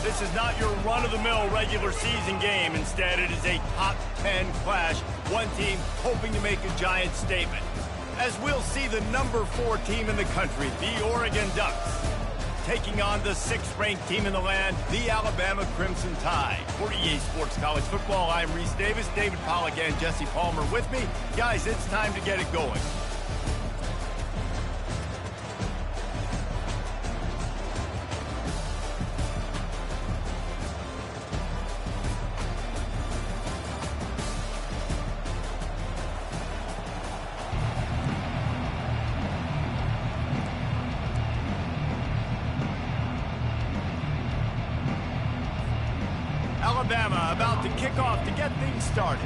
This is not your run-of-the-mill regular season game. Instead, it is a top 10 clash. One team hoping to make a giant statement. As we'll see the number 4 team in the country, the Oregon Ducks, taking on the 6th-ranked team in the land, the Alabama Crimson Tide. For EA Sports College Football, I'm Reese Davis, David Pollack, and Jesse Palmer with me. Guys, it's time to get it going. Alabama about to kick off to get things started.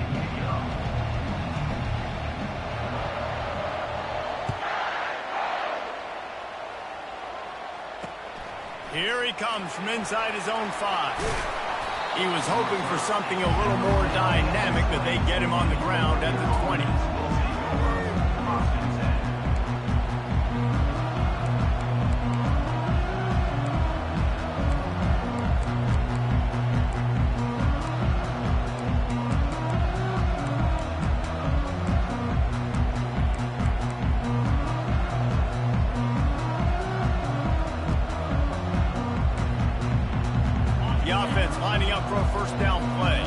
Here he comes from inside his own 5. He was hoping for something a little more dynamic, but they get him on the ground at the 20. The offense lining up for a first down play.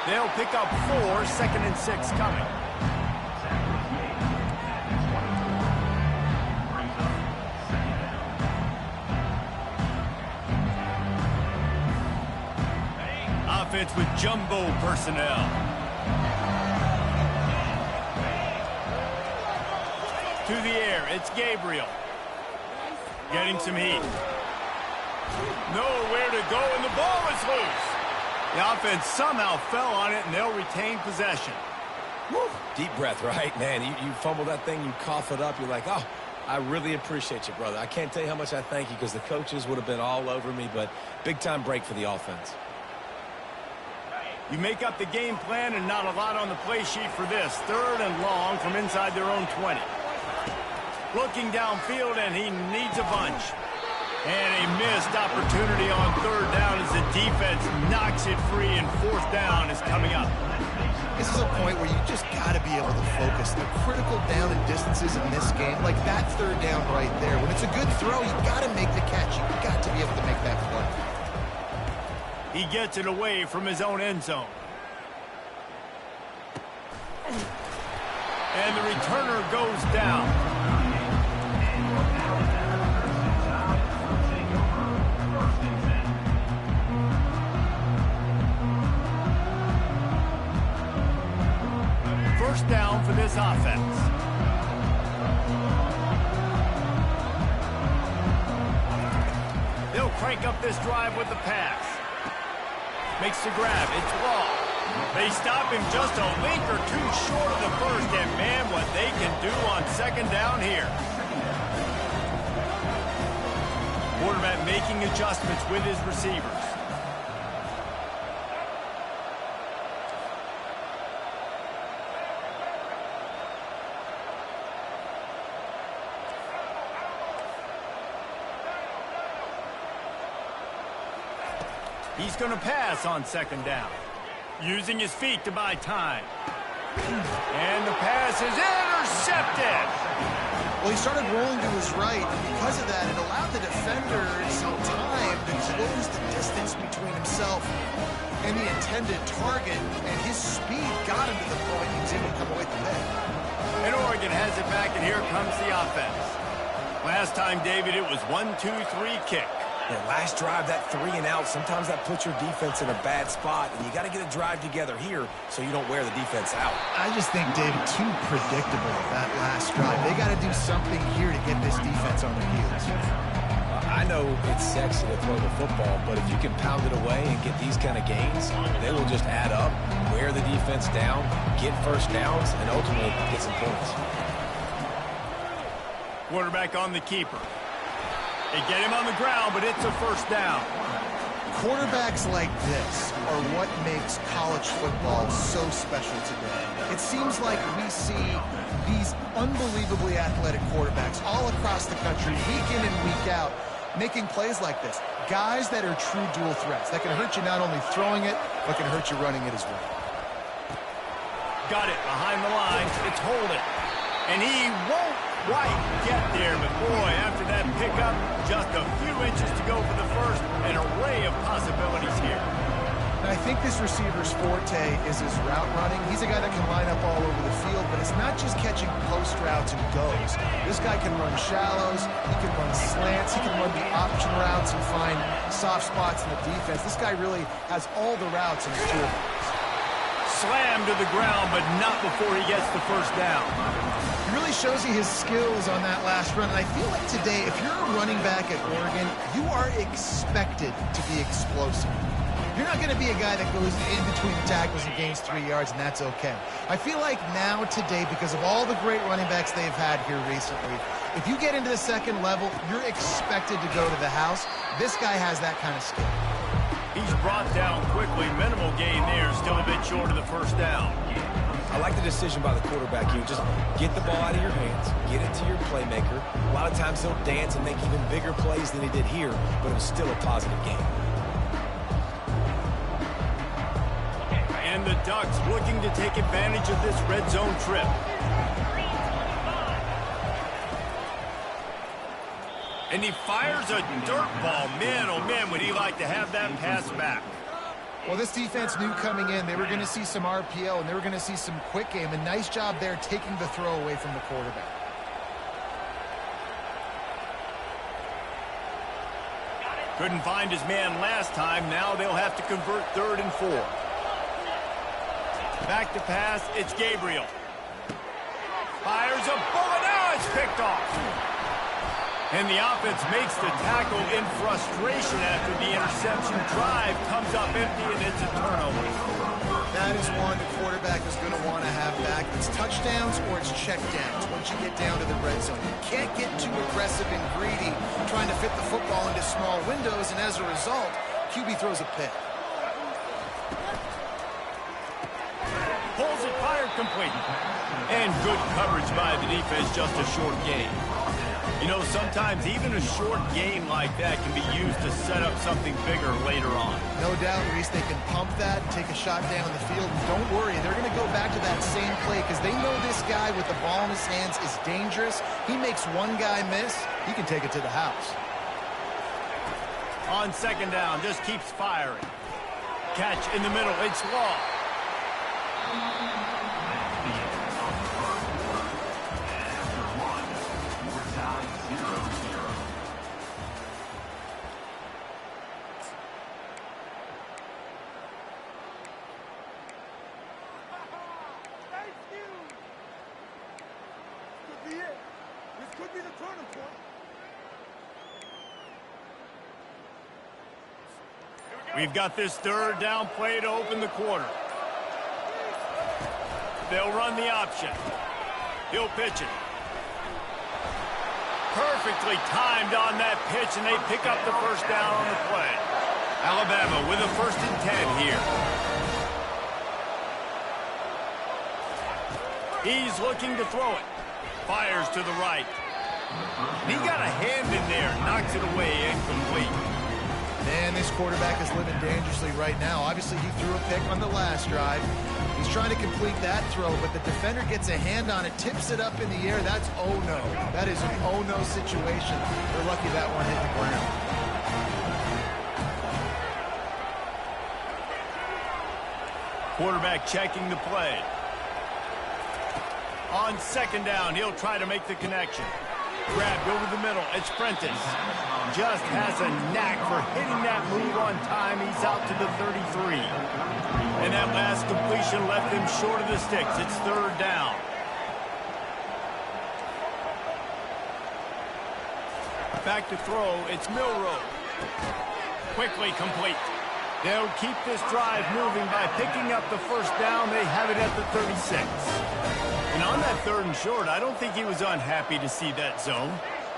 They'll pick up 4, 2nd and 6 coming. Offense with jumbo personnel. To the air, it's Gabriel. Getting some heat. Nowhere to go, and the ball is loose. The offense somehow fell on it, and they'll retain possession. Woo. Deep breath, right? Man, you fumble that thing, you cough it up, you're like, oh, I really appreciate you, brother. I can't tell you how much I thank you because the coaches would have been all over me, but big-time break for the offense. You make up the game plan and not a lot on the play sheet for this. 3rd and long from inside their own 20. Looking downfield, and he needs a bunch. And a missed opportunity on 3rd down as the defense knocks it free, and 4th down is coming up. This is a point where you just got to be able to focus. The critical down and distances in this game, like that 3rd down right there. When it's a good throw, you got to make the catch. You got to be able to make that play. He gets it away from his own end zone. And the returner goes down. First down for this offense. They'll crank up this drive with the pass. Makes the grab. It's long. They stop him just a link or 2 short of the first, and man, what they can do on 2nd down here. Quarterback making adjustments with his receivers. He's going to pass on 2nd down, using his feet to buy time. And the pass is intercepted. Well, he started rolling to his right, and because of that, it allowed the defender some time to close the distance between himself and the intended target, and his speed got him to the point he was able to come away with the pick. And Oregon has it back, and here comes the offense. Last time, David, it was 1-2-3 kick. Yeah, last drive, that 3 and out, sometimes that puts your defense in a bad spot, and you got to get a drive together here so you don't wear the defense out. I just think, David, too predictable, that last drive. They got to do something here to get this defense on their heels. I know it's sexy to throw the football, but if you can pound it away and get these kind of gains, they will just add up, wear the defense down, get first downs, and ultimately get some points. Quarterback on the keeper. They get him on the ground, but it's a first down. Quarterbacks like this are what makes college football so special today. It seems like we see these unbelievably athletic quarterbacks all across the country, week in and week out, making plays like this. Guys that are true dual threats, that can hurt you not only throwing it, but can hurt you running it as well. Got it behind the lines. It's Holden. And he won't quite get there, but boy, after that pickup, just a few inches to go for the first. An array of possibilities here. And I think this receiver's forte is his route running. He's a guy that can line up all over the field, but it's not just catching post routes and goes. This guy can run shallows, he can run slants, he can run the option routes and find soft spots in the defense. This guy really has all the routes in his toolbox. Slammed to the ground, but not before he gets the first down. He really shows you his skills on that last run. And I feel like today, if you're a running back at Oregon, you are expected to be explosive. You're not going to be a guy that goes in between the tackles and gains 3 yards, and that's okay. I feel like now, today, because of all the great running backs they've had here recently, if you get into the second level, you're expected to go to the house. This guy has that kind of skill. He's brought down quickly. Minimal gain there. Still a bit short of the first down. I like the decision by the quarterback here. Just get the ball out of your hands, get it to your playmaker. A lot of times he'll dance and make even bigger plays than he did here, but it was still a positive game. And the Ducks looking to take advantage of this red zone trip. And he fires a dirt ball. Man, oh man, would he like to have that pass back. Well, this defense knew coming in they were going to see some RPO and they were going to see some quick game. A nice job there taking the throw away from the quarterback. Couldn't find his man last time. Now they'll have to convert 3rd and 4. Back to pass. It's Gabriel. Fires a bullet. Now it's picked off. And the offense makes the tackle in frustration after the interception. Drive comes up empty, and it's a turnover. That is one the quarterback is going to want to have back. It's touchdowns or it's checkdowns once you get down to the red zone. You can't get too aggressive and greedy trying to fit the football into small windows, and as a result, QB throws a pick. Pulls it, fired complete. And good coverage by the defense, just a short gain. You know, sometimes even a short game like that can be used to set up something bigger later on. No doubt, Reese, they can pump that, take a shot down the field. And don't worry, they're going to go back to that same play because they know this guy with the ball in his hands is dangerous. He makes one guy miss, he can take it to the house. On 2nd down, just keeps firing. Catch in the middle, it's Law. We've got this 3rd down play to open the quarter. They'll run the option. He'll pitch it. Perfectly timed on that pitch, and they pick up the first down on the play. Alabama with a 1st and 10 here. He's looking to throw it. Fires to the right. He got a hand in there, knocks it away, incomplete. Man, this quarterback is living dangerously right now. Obviously, he threw a pick on the last drive. He's trying to complete that throw, but the defender gets a hand on it, tips it up in the air. That's oh-no. That is an oh-no situation. They're lucky that one hit the ground. Quarterback checking the play. On 2nd down, he'll try to make the connection. Grabbed over the middle. It's Prentice. Just has a knack for hitting that move on time. He's out to the 33. And that last completion left him short of the sticks. It's 3rd down. Back to throw. It's Milroe. Quickly complete. They'll keep this drive moving by picking up the first down. They have it at the 36. And on that 3rd and short, I don't think he was unhappy to see that zone.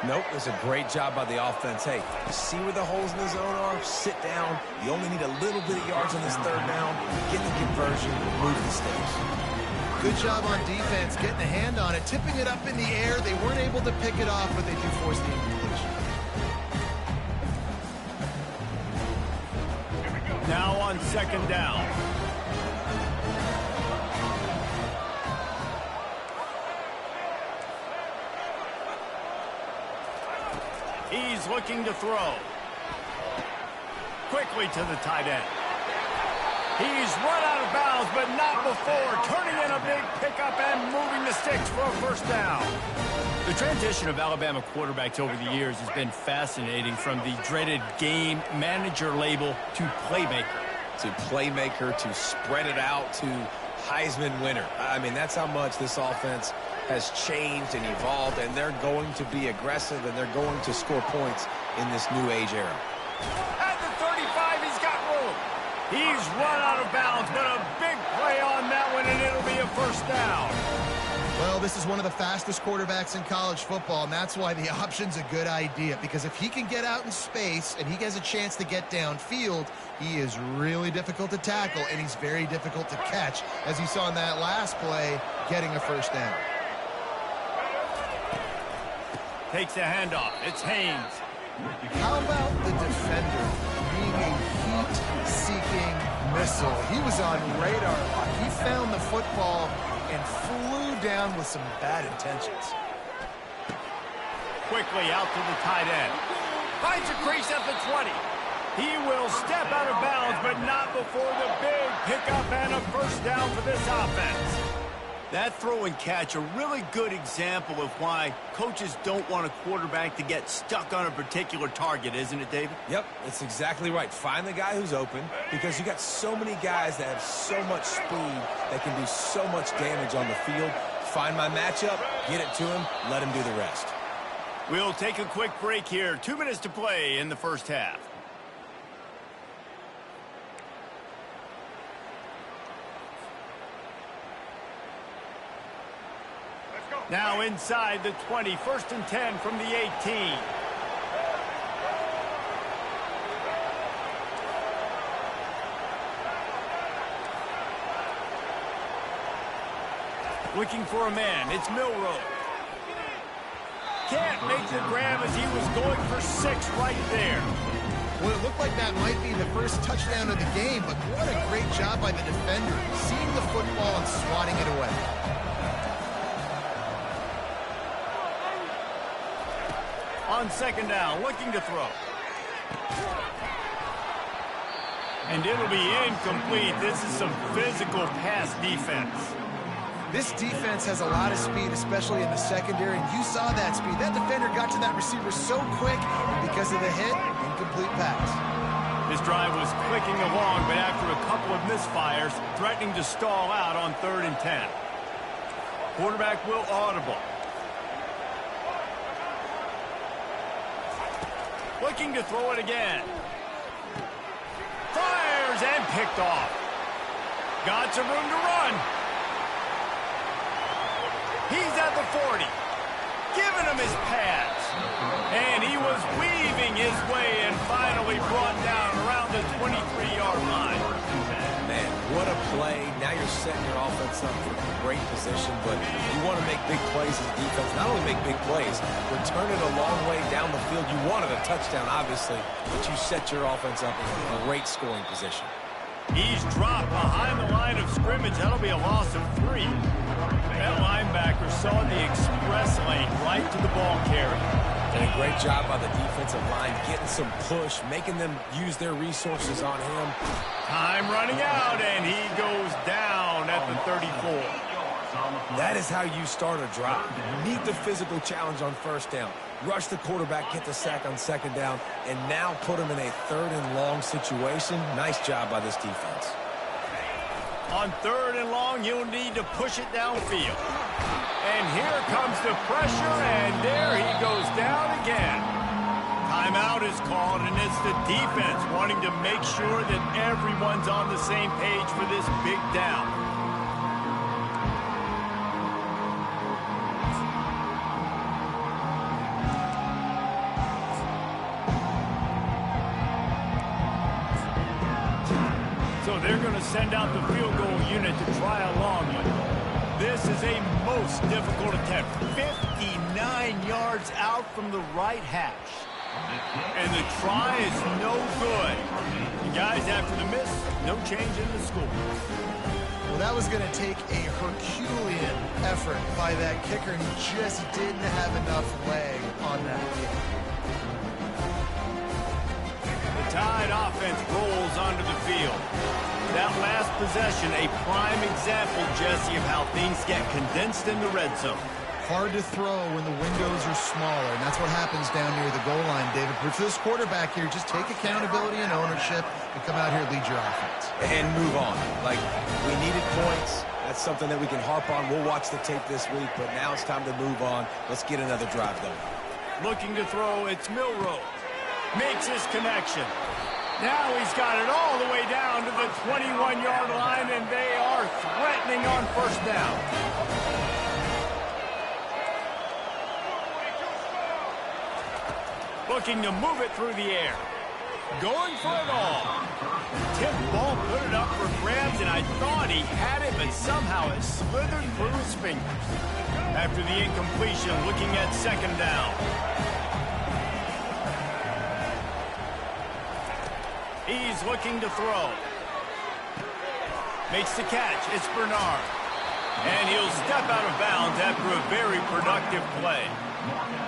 Nope, it's a great job by the offense. Hey, see where the holes in the zone are? Sit down. You only need a little bit of yards on this 3rd down. Get the conversion, move the sticks. Good job on defense, getting a hand on it, tipping it up in the air. They weren't able to pick it off, but they do force the incompletion. Now on second down. He's looking to throw. Quickly to the tight end. He's run out of bounds, but not before turning in a big pickup and moving the sticks for a first down. The transition of Alabama quarterbacks over the years has been fascinating, from the dreaded game manager label to playmaker. To playmaker, to spread it out, to Heisman winner. I mean, that's how much this offense has changed and evolved, and they're going to be aggressive, and they're going to score points in this new age era. At the 35, he's got room. He's run out of bounds, but a big play on that one, and it'll be a first down. Well, this is one of the fastest quarterbacks in college football, and that's why the option's a good idea, because if he can get out in space and he has a chance to get downfield, he is really difficult to tackle, and he's very difficult to catch, as you saw in that last play, getting a first down. Takes a handoff. It's Haynes. How about the defender being a heat-seeking missile? He was on radar lock. He found the football and flew down with some bad intentions. Quickly out to the tight end. Finds a crease at the 20. He will step out of bounds, but not before the big pickup and a first down for this offense. That throw and catch, a really good example of why coaches don't want a quarterback to get stuck on a particular target, isn't it, David? Yep, that's exactly right. Find the guy who's open, because you got so many guys that have so much speed that can do so much damage on the field. Find my matchup, get it to him, let him do the rest. We'll take a quick break here. 2 minutes to play in the first half. Now inside the 20, 1st and 10 from the 18. Looking for a man, it's Milroe. Can't make the grab as he was going for 6 right there. Well, it looked like that might be the first touchdown of the game, but what a great job by the defender, seeing the football and swatting it away. On second down, looking to throw. And it'll be incomplete. This is some physical pass defense. This defense has a lot of speed, especially in the secondary, and you saw that speed. That defender got to that receiver so quick, and because of the hit, incomplete pass. This drive was clicking along, but after a couple of misfires, threatening to stall out on 3rd and 10. Quarterback will audible. Looking to throw it again. Fires and picked off. Got some room to run. He's at the 40. Giving him his pass. And he was weaving his way and finally brought down around the 23-yard line. Man, what a play. Now you're setting your offense up for a great position, but you want to make big plays as a defense. Not only make big plays, return it a long way down the field. You wanted a touchdown, obviously, but you set your offense up in a great scoring position. He's dropped behind the line of scrimmage. That'll be a loss of 3. That linebacker saw the express lane right to the ball carrier. And a great job by the defensive line, getting some push, making them use their resources on him. Time running out, and he goes down at the 34. That is how you start a drive. Meet the physical challenge on first down. Rush the quarterback, get the sack on second down, and now put him in a 3rd and long situation. Nice job by this defense. On 3rd and long, you'll need to push it downfield. And here comes the pressure, and there he goes down again. Timeout is called, and it's the defense wanting to make sure that everyone's on the same page for this big down. So they're going to send out the field goal unit to try a long one. This is a most difficult attempt. 59 yards out from the right hash. And the try is no good. The guys, after the miss, no change in the score. Well, that was going to take a Herculean effort by that kicker, and he just didn't have enough leg on that kick. The Tide offense rolls onto the field. That last possession, a prime example, Jesse, of how things get condensed in the red zone. Hard to throw when the windows are smaller, and that's what happens down near the goal line, David. But for this quarterback here, just take accountability and ownership and come out here and lead your offense. And move on. Like, we needed points. That's something that we can harp on. We'll watch the tape this week, but now it's time to move on. Let's get another drive going. Looking to throw, it's Milroe. Makes his connection. Now he's got it all the way down to the 21-yard line, and they are threatening on first down. Looking to move it through the air. Going for it all. Tip ball, put it up for grabs, and I thought he had it, but somehow it slithered through his fingers. After the incompletion, looking at second down. He's looking to throw. Makes the catch. It's Bernard. And he'll step out of bounds after a very productive play.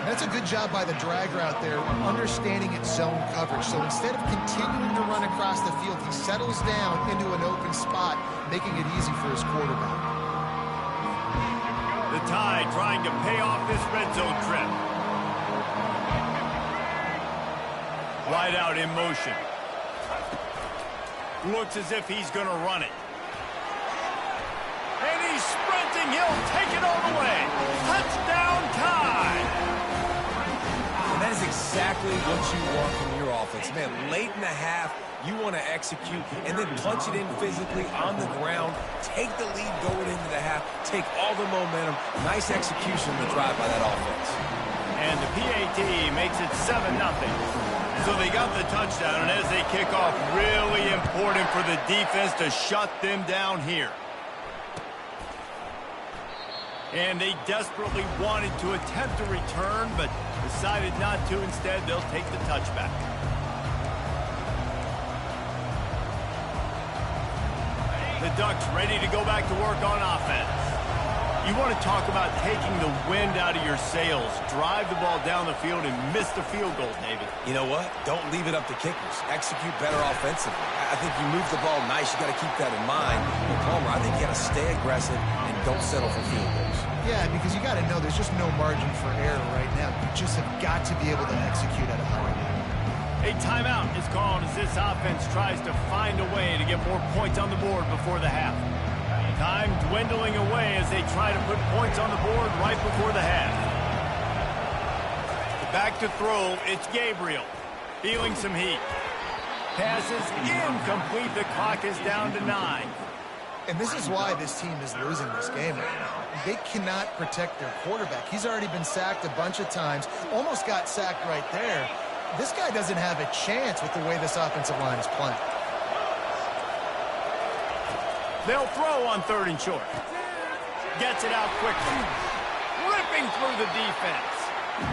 That's a good job by the drag route there, understanding its zone coverage. So instead of continuing to run across the field, he settles down into an open spot, making it easy for his quarterback. The Tide trying to pay off this red zone trip. Wide out in motion. Looks as if he's going to run it. And he's sprinting. He'll take it all the way. Touchdown, Tide. And that is exactly what you want from your offense. Man, late in the half, you want to execute and then punch it in physically on the ground. Take the lead going into the half. Take all the momentum. Nice execution on the drive by that offense. And the PAT makes it 7-0. So they got the touchdown, and as they kick off, really important for the defense to shut them down here. And they desperately wanted to attempt a return, but decided not to. Instead, they'll take the touchback. The Ducks ready to go back to work on offense. You want to talk about taking the wind out of your sails. Drive the ball down the field and miss the field goal, David. You know what? Don't leave it up to kickers. Execute better offensively. I think you move the ball nice. You got to keep that in mind. But Palmer, I think you got to stay aggressive and don't settle for field goals. Yeah, because you got to know there's just no margin for error right now. You just have got to be able to execute at a high level. A timeout is called as this offense tries to find a way to get more points on the board before the half. Time dwindling away as they try to put points on the board right before the half. Back to throw, it's Gabriel. Feeling some heat. Passes incomplete. The clock is down to 9. And this is why this team is losing this game right now. They cannot protect their quarterback. He's already been sacked a bunch of times. Almost got sacked right there. This guy doesn't have a chance with the way this offensive line is playing. They'll throw on 3rd and short. Gets it out quickly. Ripping through the defense.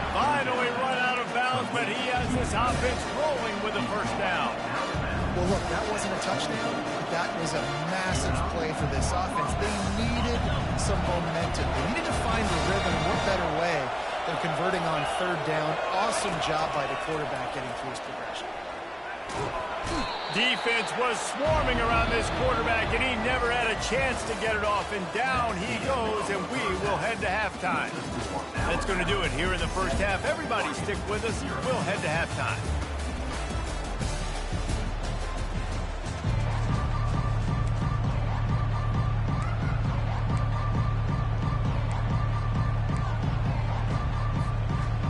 Finally run out of bounds, but he has this offense rolling with a first down. Well, look, that wasn't a touchdown. That was a massive play for this offense. They needed some momentum. They needed to find a rhythm. What better way than converting on 3rd down? Awesome job by the quarterback getting through his progression. Defense was swarming around this quarterback, and he never had a chance to get it off, and down he goes, and we will head to halftime. That's going to do it here in the first half. Everybody stick with us. We'll head to halftime.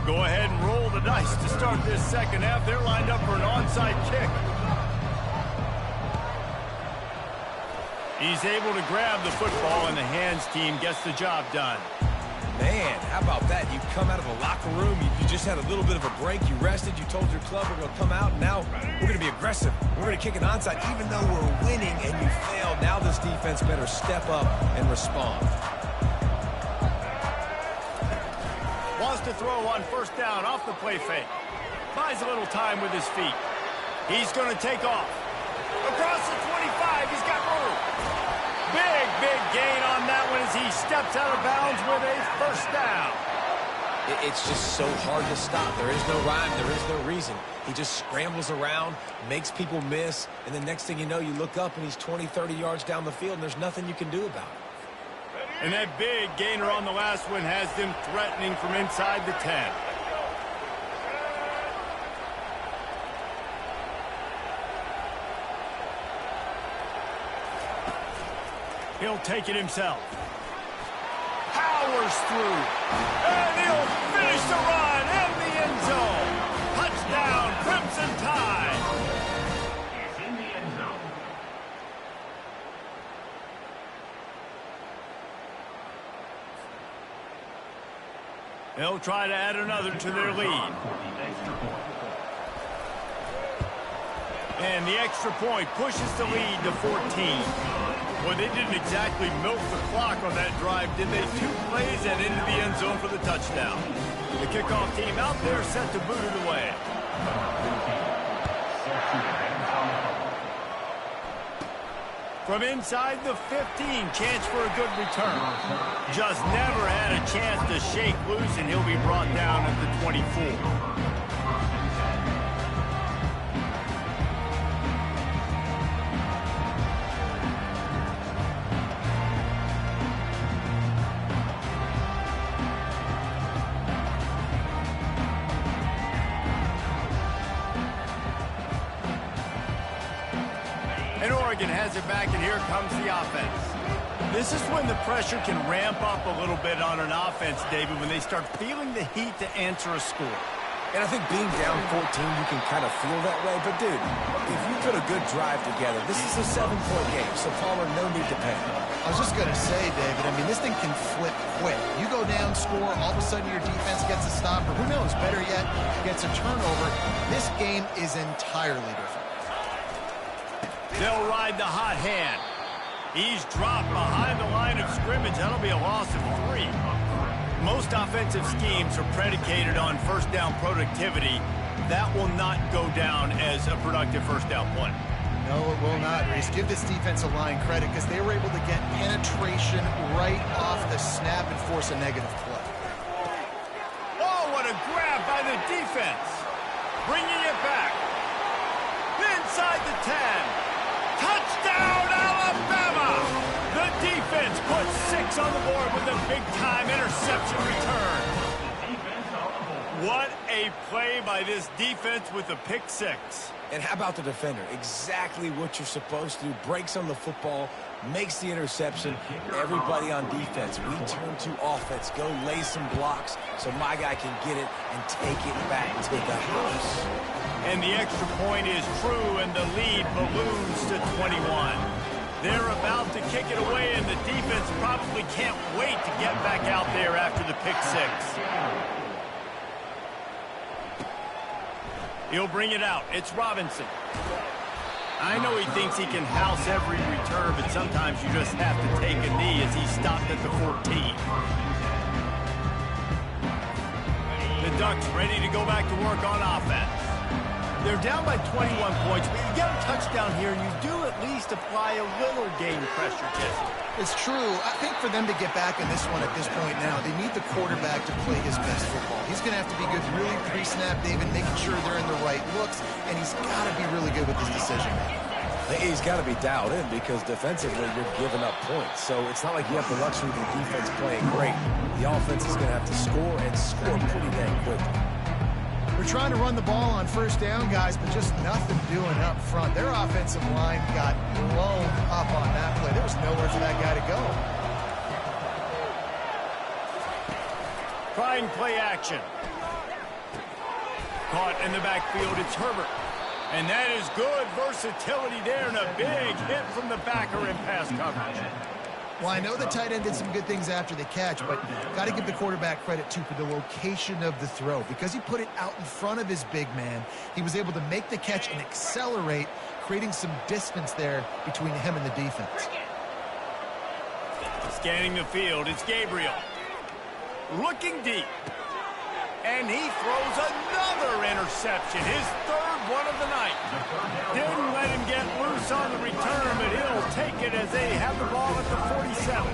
Go ahead and roll the dice to start this second half. They're lined up for an onside kick. He's able to grab the football, and the hands team gets the job done. Man, how about that? You come out of the locker room, you just had a little bit of a break, you rested, you told your club we're going to come out, and now we're going to be aggressive. We're going to kick an onside, even though we're winning and you failed. Now this defense better step up and respond. Wants to throw on first down off the play fake. Buys a little time with his feet. He's going to take off. Across the 25, he's got room. Big gain on that one as he steps out of bounds with a first down. It's just so hard to stop. There is no rhyme. There is no reason. He just scrambles around, makes people miss, and the next thing you know, you look up and he's 20, 30 yards down the field, and there's nothing you can do about it. And that big gainer on the last one has them threatening from inside the 10. He'll take it himself. Powers through. And he'll finish the run in the end zone. Touchdown, Crimson Tide. Is in the end zone. They'll try to add another to their lead. And the extra point pushes the lead to 14. Well, they didn't exactly milk the clock on that drive, did they? 2 plays and into the end zone for the touchdown. The kickoff team out there set to boot it away. From inside the 15, chance for a good return. Just never had a chance to shake loose, and he'll be brought down at the 24. And Oregon has it back, and here comes the offense. This is when the pressure can ramp up a little bit on an offense, David, when they start feeling the heat to answer a score. And I think being down 14, you can kind of feel that way. But, dude, if you put a good drive together, this is a 7-point game, so Palmer, no need to panic. I was just going to say, David, I mean, this thing can flip quick. You go down, score, all of a sudden your defense gets a stop, or who knows, better yet, gets a turnover. This game is entirely different. They'll ride the hot hand. He's dropped behind the line of scrimmage. That'll be a loss of 3. Most offensive schemes are predicated on first down productivity. That will not go down as a productive first down play. No, it will not, Reese. Give this defensive line credit because they were able to get penetration right off the snap and force a negative play. Oh, what a grab by the defense. Bringing it back. Inside the 10. Touchdown, Alabama! The defense puts 6 on the board with a big-time interception return. What a play by this defense with a pick 6. And how about the defender? Exactly what you're supposed to do. Breaks on the football, makes the interception. Everybody on defense, we turn to offense. Go lay some blocks so my guy can get it and take it back to the house. And the extra point is true, and the lead balloons to 21. They're about to kick it away, and the defense probably can't wait to get back out there after the pick 6. He'll bring it out. It's Robinson. I know he thinks he can house every return, but sometimes you just have to take a knee as he stopped at the 14. The Ducks ready to go back to work on offense. They're down by 21 points, but you get a touchdown here, you do at least apply a little game pressure, Jesse. It's true. I think for them to get back in this one at this point now, they need the quarterback to play his best football. He's going to have to be good really pre-snap, David, making sure they're in the right looks, and he's got to be really good with his decision-making. He's got to be dialed in because defensively you're giving up points. So it's not like you have the luxury of the defense playing great. The offense is going to have to score and score pretty dang quickly. We're trying to run the ball on first down, guys, but just nothing doing up front. Their offensive line got blown up on that play. There was nowhere for that guy to go. Trying play action. Caught in the backfield, it's Herbert. And that is good versatility there, and a big hit from the backer in pass coverage. Well, I know the tight end did some good things after the catch, but got to give the quarterback credit, too, for the location of the throw. Because he put it out in front of his big man, he was able to make the catch and accelerate, creating some distance there between him and the defense. Scanning the field, it's Gabriel. Looking deep. And he throws another interception, his third one of the night. Didn't let him get loose on the return, but he'll take it as they have the ball at the 47.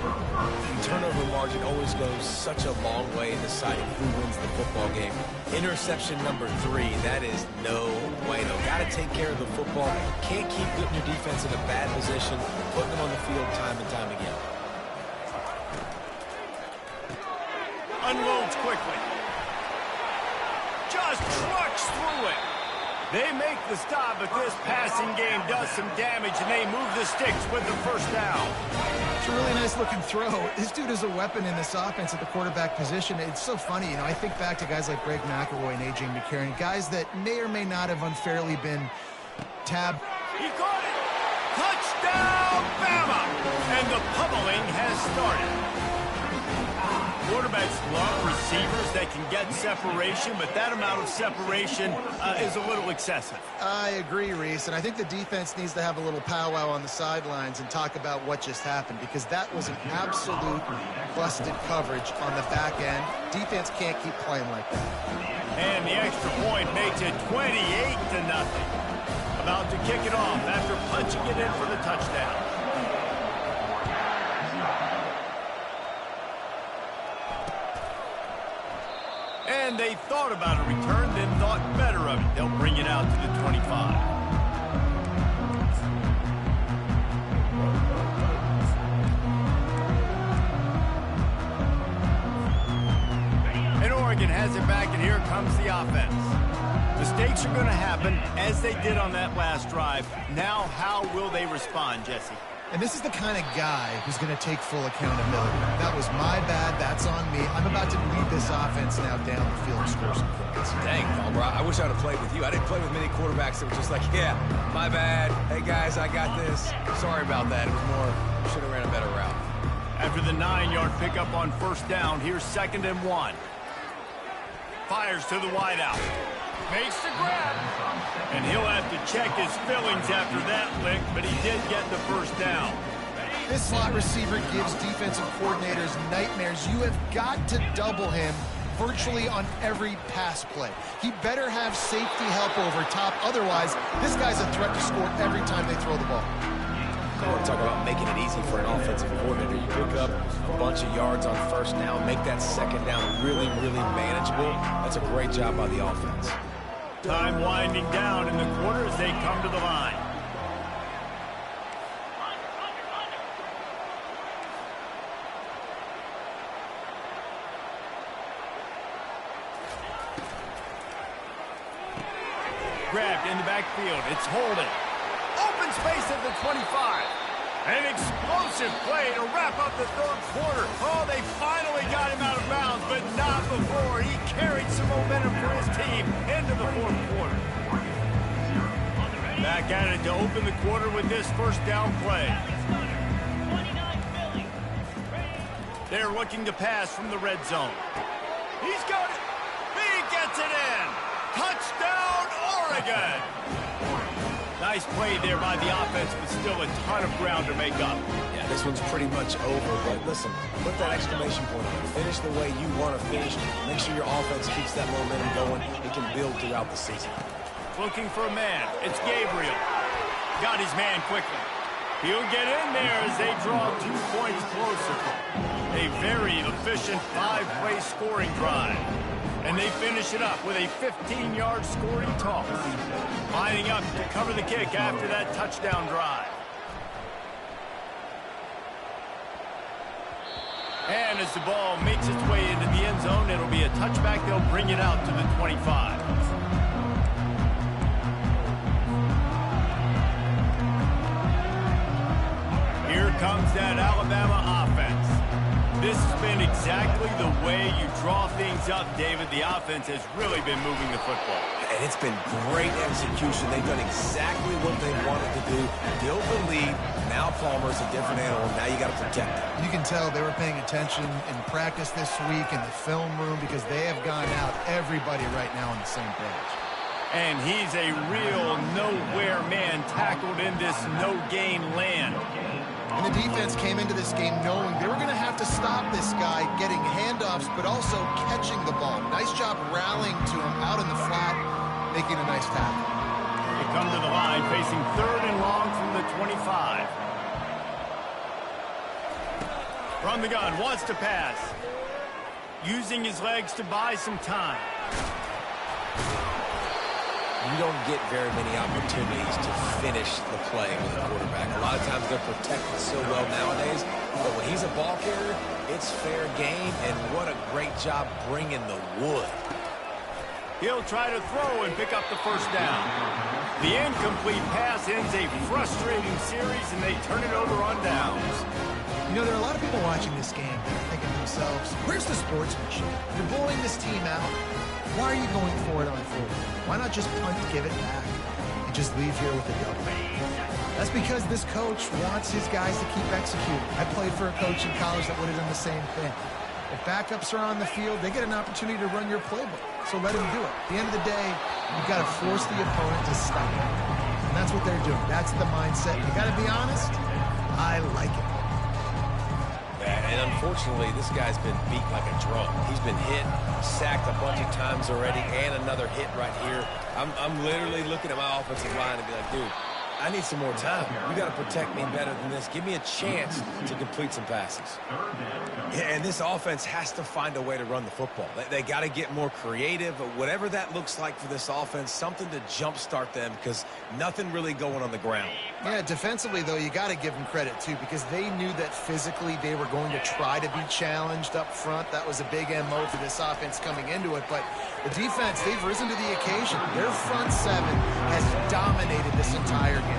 Turnover margin always goes such a long way in deciding who wins the football game. Interception number 3, that is no bueno. Got to take care of the football. Can't keep putting your defense in a bad position, putting them on the field time and time again. Unloads quickly. Just trucks through it. They make the stop, but this passing game does some damage, and they move the sticks with the first down. It's a really nice-looking throw. This dude is a weapon in this offense at the quarterback position. It's so funny, you know, I think back to guys like Greg McElroy and A.J. McCarron, guys that may or may not have unfairly been tabbed. He caught it. Touchdown, Bama! And the pummeling has started. Quarterbacks love receivers that can get separation, but that amount of separation is a little excessive. I agree, Reese, and I think the defense needs to have a little powwow on the sidelines and talk about what just happened, because that was an absolute busted coverage on the back end. Defense can't keep playing like that. And the extra point makes it 28-0. About to kick it off after punching it in for the touchdown. And they thought about a return, then thought better of it. They'll bring it out to the 25. And Oregon has it back, and here comes the offense. Mistakes are going to happen, as they did on that last drive. Now, how will they respond, Jesse? And this is the kind of guy who's going to take full accountability. That was my bad. That's on me. I'm about to lead this offense now down the field and score some points. Dang, Palmer, I wish I would have played with you. I didn't play with many quarterbacks that were just like, yeah, my bad. Hey, guys, I got this. Sorry about that. It was more, should have ran a better route. After the 9-yard pickup on first down, here's 2nd and 1. Fires to the wideout. Makes the grab. And he'll have to check his fillings after that lick, but he did get the first down. This slot receiver gives defensive coordinators nightmares. You have got to double him virtually on every pass play. He better have safety help over top. Otherwise, this guy's a threat to score every time they throw the ball. We're talking about making it easy for an offensive coordinator. You pick up a bunch of yards on first down, make that second down really, really manageable. That's a great job by the offense. Time winding down in the quarter as they come to the line. Grabbed in the backfield. It's holding. Open space at the 25. An explosive play to wrap up the third quarter. Oh, they finally got him out of bounds, but not before. He carried some momentum for his team into the fourth quarter. Back at it to open the quarter with this first down play. They're looking to pass from the red zone. He's got it. He gets it in. Touchdown, Oregon. Nice play there by the offense, but still a ton of ground to make up. Yeah, this one's pretty much over, but listen, put that exclamation point on it. Finish the way you want to finish. Make sure your offense keeps that momentum going. It can build throughout the season. Looking for a man. It's Gabriel. Got his man quickly. He'll get in there as they draw 2 points closer. A very efficient 5-play scoring drive. And they finish it up with a 15-yard scoring toss. Lining up to cover the kick after that touchdown drive. And as the ball makes its way into the end zone, it'll be a touchback. They'll bring it out to the 25. Here comes that Alabama offense. This has been exactly the way you draw things up, David. The offense has really been moving the football. And it's been great execution. They've done exactly what they wanted to do. Build the lead. Now Palmer's a different animal. Now you got to protect him. You can tell they were paying attention in practice this week in the film room, because they have gone out, everybody right now on the same page. And he's a real nowhere man, tackled in this no-gain land. And the defense came into this game knowing they were going to have to stop this guy getting handoffs, but also catching the ball. Nice job job rallying to him out in the flat, making a nice tackle. They come to the line facing 3rd and long from the 25. From the gun, wants to pass. Using his legs to buy some time. You don't get very many opportunities to finish the play with a quarterback. A lot of times they're protected so well nowadays, but when he's a ball carrier, it's fair game, and what a great job bringing the wood. He'll try to throw and pick up the first down. The incomplete pass ends a frustrating series, and they turn it over on downs. You know, there are a lot of people watching this game that are thinking to themselves, where's the sportsmanship? You're blowing this team out. Why are you going for it on 4th? Why not just punt, give it back, and just leave here with a double? That's because this coach wants his guys to keep executing. I played for a coach in college that would have done the same thing. If backups are on the field, they get an opportunity to run your playbook, so let him do it. At the end of the day, you've got to force the opponent to stop. And that's what they're doing. That's the mindset. You got to be honest, I like it. And unfortunately, this guy's been beat like a drum. He's been hit, sacked a bunch of times already, and another hit right here. I'm literally looking at my offensive line and be like, dude, I need some more time. You got to protect me better than this. Give me a chance to complete some passes. Yeah, and this offense has to find a way to run the football. They got to get more creative, whatever that looks like for this offense, something to jumpstart them, because nothing really going on the ground. Yeah, defensively, though, you got to give them credit, too, because they knew that physically they were going to try to be challenged up front. That was a big MO for this offense coming into it. But the defense, they've risen to the occasion. Their front 7 has dominated this entire game.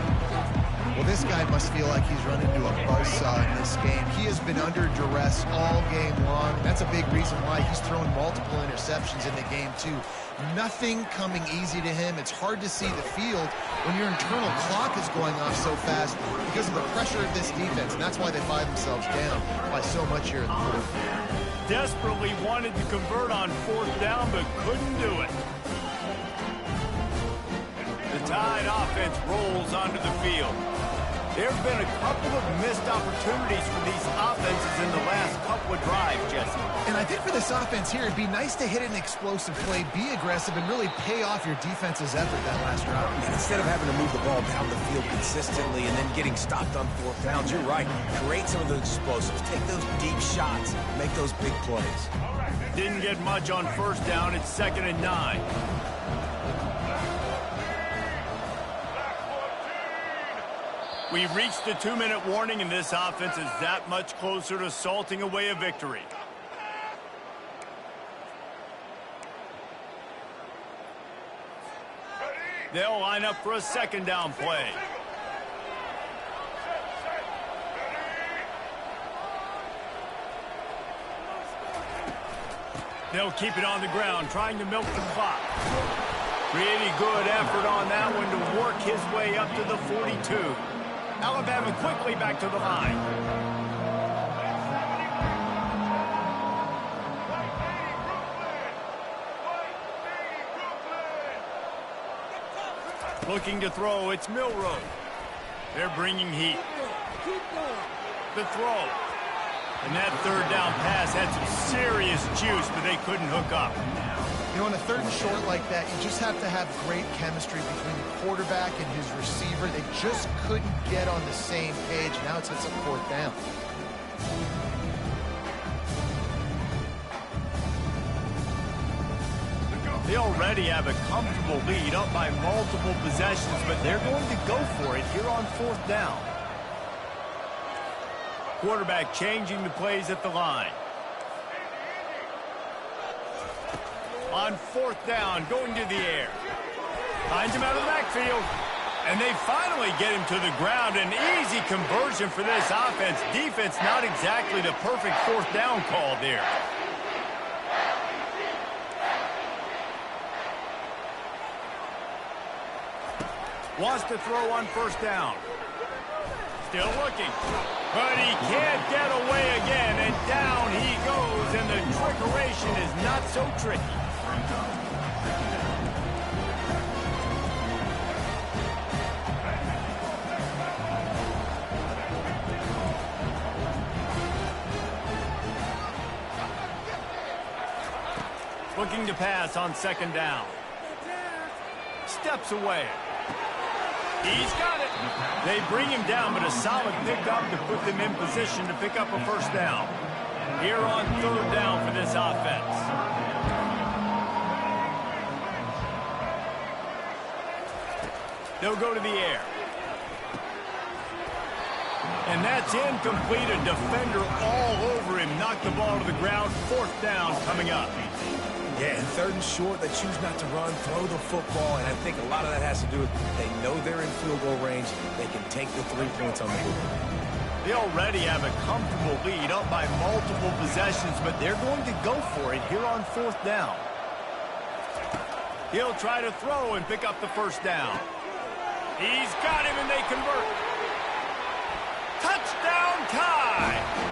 Well, this guy must feel like he's run into a buzzsaw in this game. He has been under duress all game long. That's a big reason why he's thrown multiple interceptions in the game, too. Nothing coming easy to him. It's hard to see the field when your internal clock is going off so fast because of the pressure of this defense, and that's why they find themselves down by so much here in the 4th. Desperately wanted to convert on 4th down, but couldn't do it. The Tide offense rolls onto the field. There have been a couple of missed opportunities for these offenses in the last couple of drives, Jesse. And I think for this offense here, it'd be nice to hit an explosive play, be aggressive, and really pay off your defense's effort that last drive. And instead of having to move the ball down the field consistently and then getting stopped on 4th downs, you're right. Create some of those explosives. Take those deep shots. Make those big plays. Didn't get much on 1st down. It's 2nd and 9. We've reached the 2-minute warning, and this offense is that much closer to salting away a victory. They'll line up for a 2nd down play. They'll keep it on the ground, trying to milk the clock. Pretty good effort on that one to work his way up to the 42. Alabama quickly back to the line. Looking to throw, it's Milroe. They're bringing heat. The throw. And that 3rd down pass had some serious juice, but they couldn't hook up. You know, on a 3rd and short like that, you just have to have great chemistry between the quarterback and his receiver. They just couldn't get on the same page. Now it's up 4th down. They already have a comfortable lead, up by multiple possessions, but they're going to go for it here on 4th down. Quarterback changing the plays at the line. On 4th down, going to the air. Finds him out of the backfield. And they finally get him to the ground. An easy conversion for this offense. Defense not exactly the perfect 4th down call there. Wants to throw on 1st down. Still looking. But he can't get away again. And down he goes. And the trickeration is not so tricky. Looking to pass on second down. Steps away. He's got it. They bring him down, but a solid pickup to put them in position to pick up a first down. Here on third down for this offense. They'll go to the air. And that's incomplete. A defender all over him. Knocked the ball to the ground. Fourth down coming up. Yeah, and third and short, they choose not to run, throw the football, and I think a lot of that has to do with they know they're in field goal range. They can take the 3 points on the board. They already have a comfortable lead, up by multiple possessions, but they're going to go for it here on fourth down. He'll try to throw and pick up the first down. He's got him, and they convert. Touchdown tie!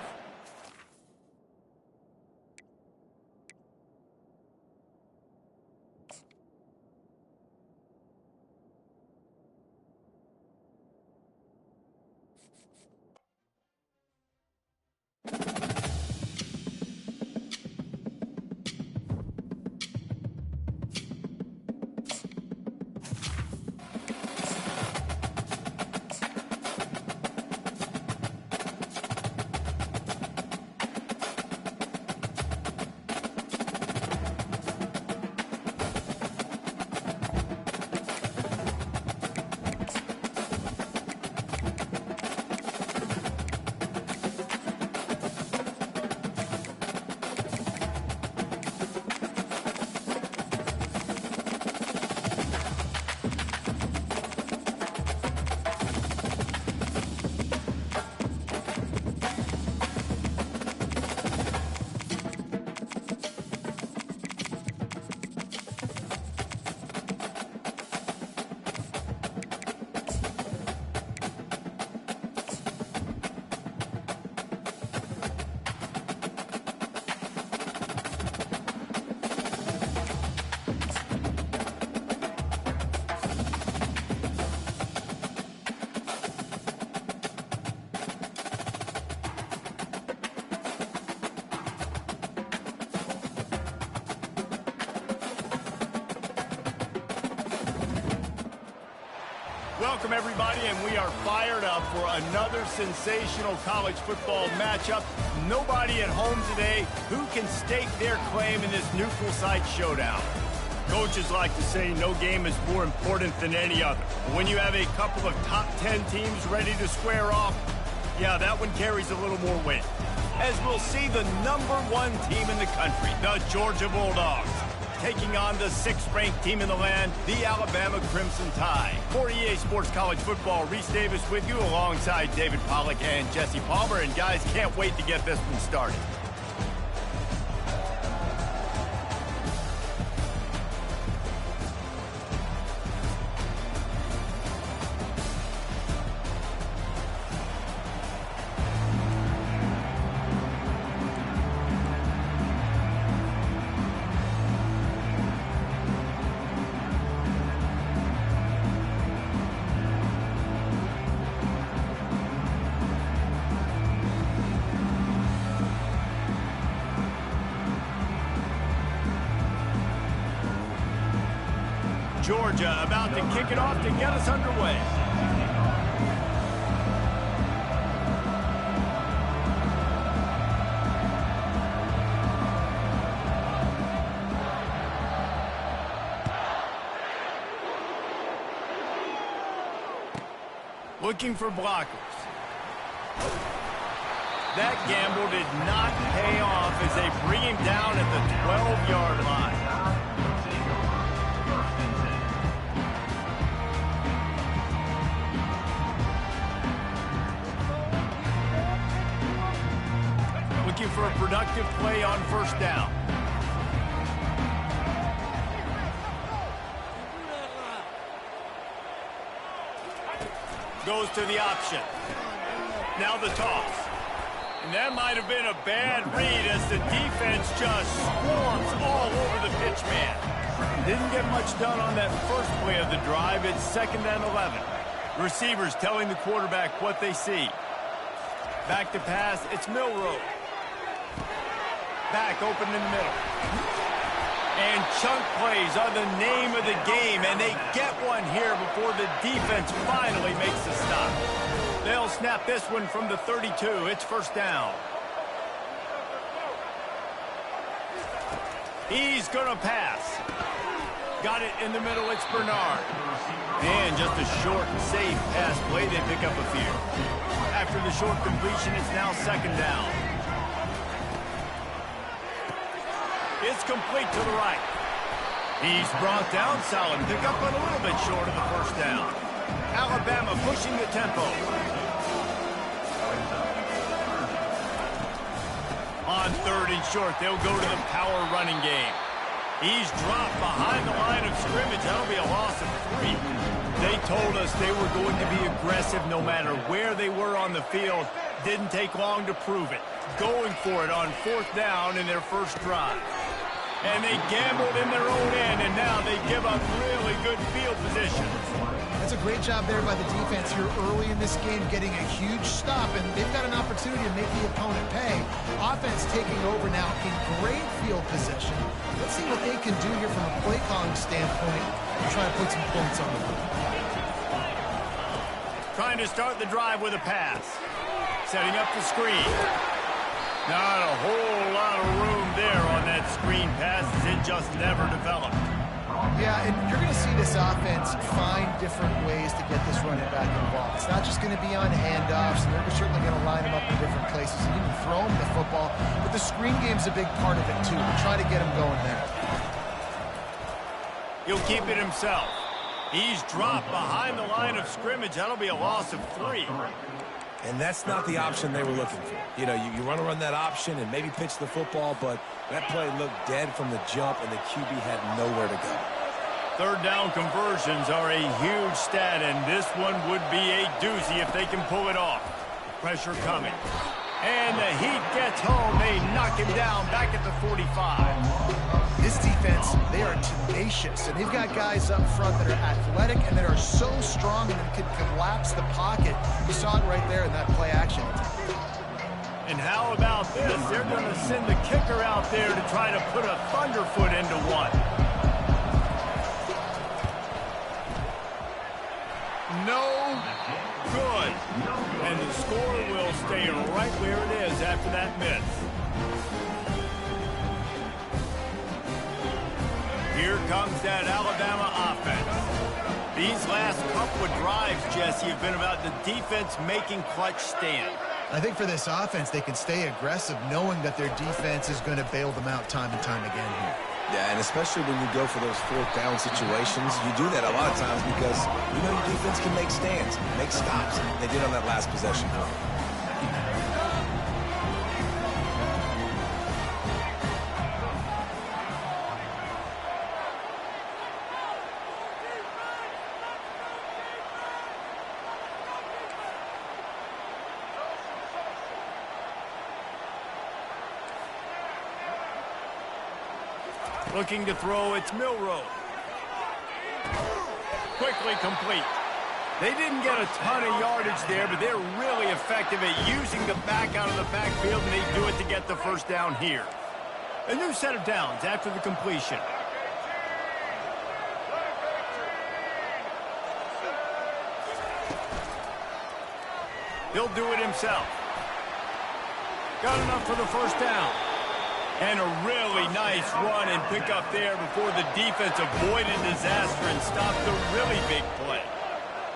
Welcome, everybody, and we are fired up for another sensational college football matchup. Nobody at home today who can stake their claim in this neutral site showdown. Coaches like to say no game is more important than any other. When you have a couple of top 10 teams ready to square off, yeah, that one carries a little more weight. As we'll see the #1 team in the country, the Georgia Bulldogs, taking on the 6th-ranked team in the land, the Alabama Crimson Tide. For EA Sports College Football, Reese Davis with you alongside David Pollack and Jesse Palmer. And guys, can't wait to get this one started. Georgia about to kick it off to get us underway. Looking for blockers. That gamble did not pay off as they bring him down at the 12-yard line. Looking for a productive play on first down. Goes to the option. Now the toss. And that might have been a bad read as the defense just swarms all over the pitch man. Didn't get much done on that first play of the drive. It's 2nd and 11. Receivers telling the quarterback what they see. Back to pass, it's Milroe. Back open in the middle. And chunk plays are the name of the game, and they get one here before the defense finally makes the stop. They'll snap this one from the 32. It's first down. He's going to pass. Got it in the middle. It's Bernard. And just a short, safe pass play. They pick up a few. After the short completion, it's now second down. It's complete to the right. He's brought down. Solid pickup, but a little bit short of the first down. Alabama pushing the tempo. On third and short, they'll go to the power running game. He's dropped behind the line of scrimmage. That'll be a loss of 3. They told us they were going to be aggressive no matter where they were on the field. Didn't take long to prove it. Going for it on fourth down in their first drive. And they gambled in their own end, and now they give up really good field position. That's a great job there by the defense here early in this game, getting a huge stop, and they've got an opportunity to make the opponent pay. Offense taking over now in great field position. Let's see what they can do here from a play calling standpoint and try to put some points on the board. Trying to start the drive with a pass. Setting up the screen. Not a whole lot of room there on that screen pass as it just never developed. Yeah, and you're going to see this offense find different ways to get this running back involved. It's not just going to be on handoffs, and they're certainly going to line him up in different places and even throw him the football. But the screen game's a big part of it, too. Try to get him going there. He'll keep it himself. He's dropped behind the line of scrimmage. That'll be a loss of 3. And that's not the option they were looking for. You know, you want to run that option and maybe pitch the football, but that play looked dead from the jump, and the QB had nowhere to go. Third down conversions are a huge stat, and this one would be a doozy if they can pull it off. Pressure coming. And the Heat gets home. They knock him down back at the 45. This defense, they are tenacious, and they've got guys up front that are athletic and that are so strong and can collapse the pocket. You saw it right there in that play action. And how about this? They're going to send the kicker out there to try to put a thunderfoot into one. No good. And the score will stay right where it is after that miss. Here comes that Alabama offense. These last couple of drives, Jesse, have been about the defense making clutch stand. I think for this offense, they can stay aggressive knowing that their defense is going to bail them out time and time again here. Yeah, and especially when you go for those fourth down situations, you do that a lot of times because you know your defense can make stands, make stops. They did on that last possession. Looking to throw, it's Milroe. Quickly complete. They didn't get a ton of yardage there, but they're really effective at using the back out of the backfield, and they do it to get the first down here. A new set of downs after the completion. He'll do it himself. Got enough for the first down. And a really nice run and pick up there before the defense avoided disaster and stopped the really big play.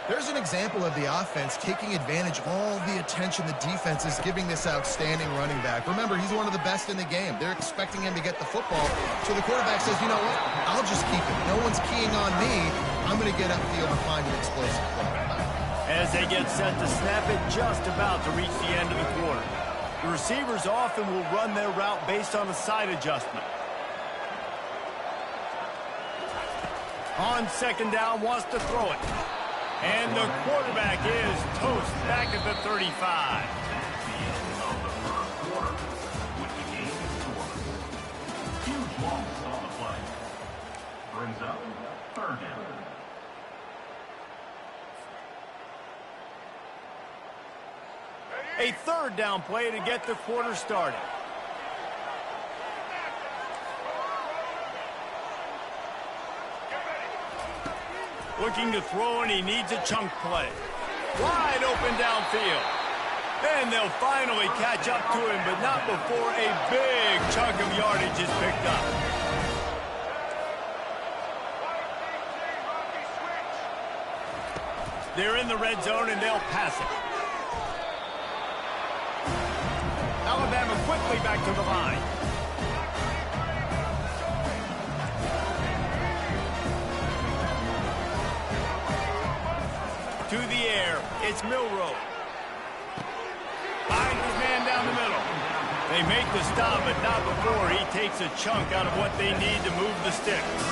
There's an example of the offense taking advantage of all the attention the defense is giving this outstanding running back. Remember, he's one of the best in the game. They're expecting him to get the football. So the quarterback says, you know what, I'll just keep it. No one's keying on me. I'm going to get upfield and find an explosive play. As they get set to snap it, just about to reach the end of the quarter. The receivers often will run their route based on a side adjustment. On second down, wants to throw it. And the quarterback is toast back at the 35. Huge loss on the play. Brings up third down. A third down play to get the quarter started. Looking to throw, and he needs a chunk play. Wide open downfield. And they'll finally catch up to him, but not before a big chunk of yardage is picked up. They're in the red zone, and they'll pass it. Alabama quickly back to the line. To the air, it's Milroe. Finds his man down the middle. They make the stop, but not before he takes a chunk out of what they need to move the sticks.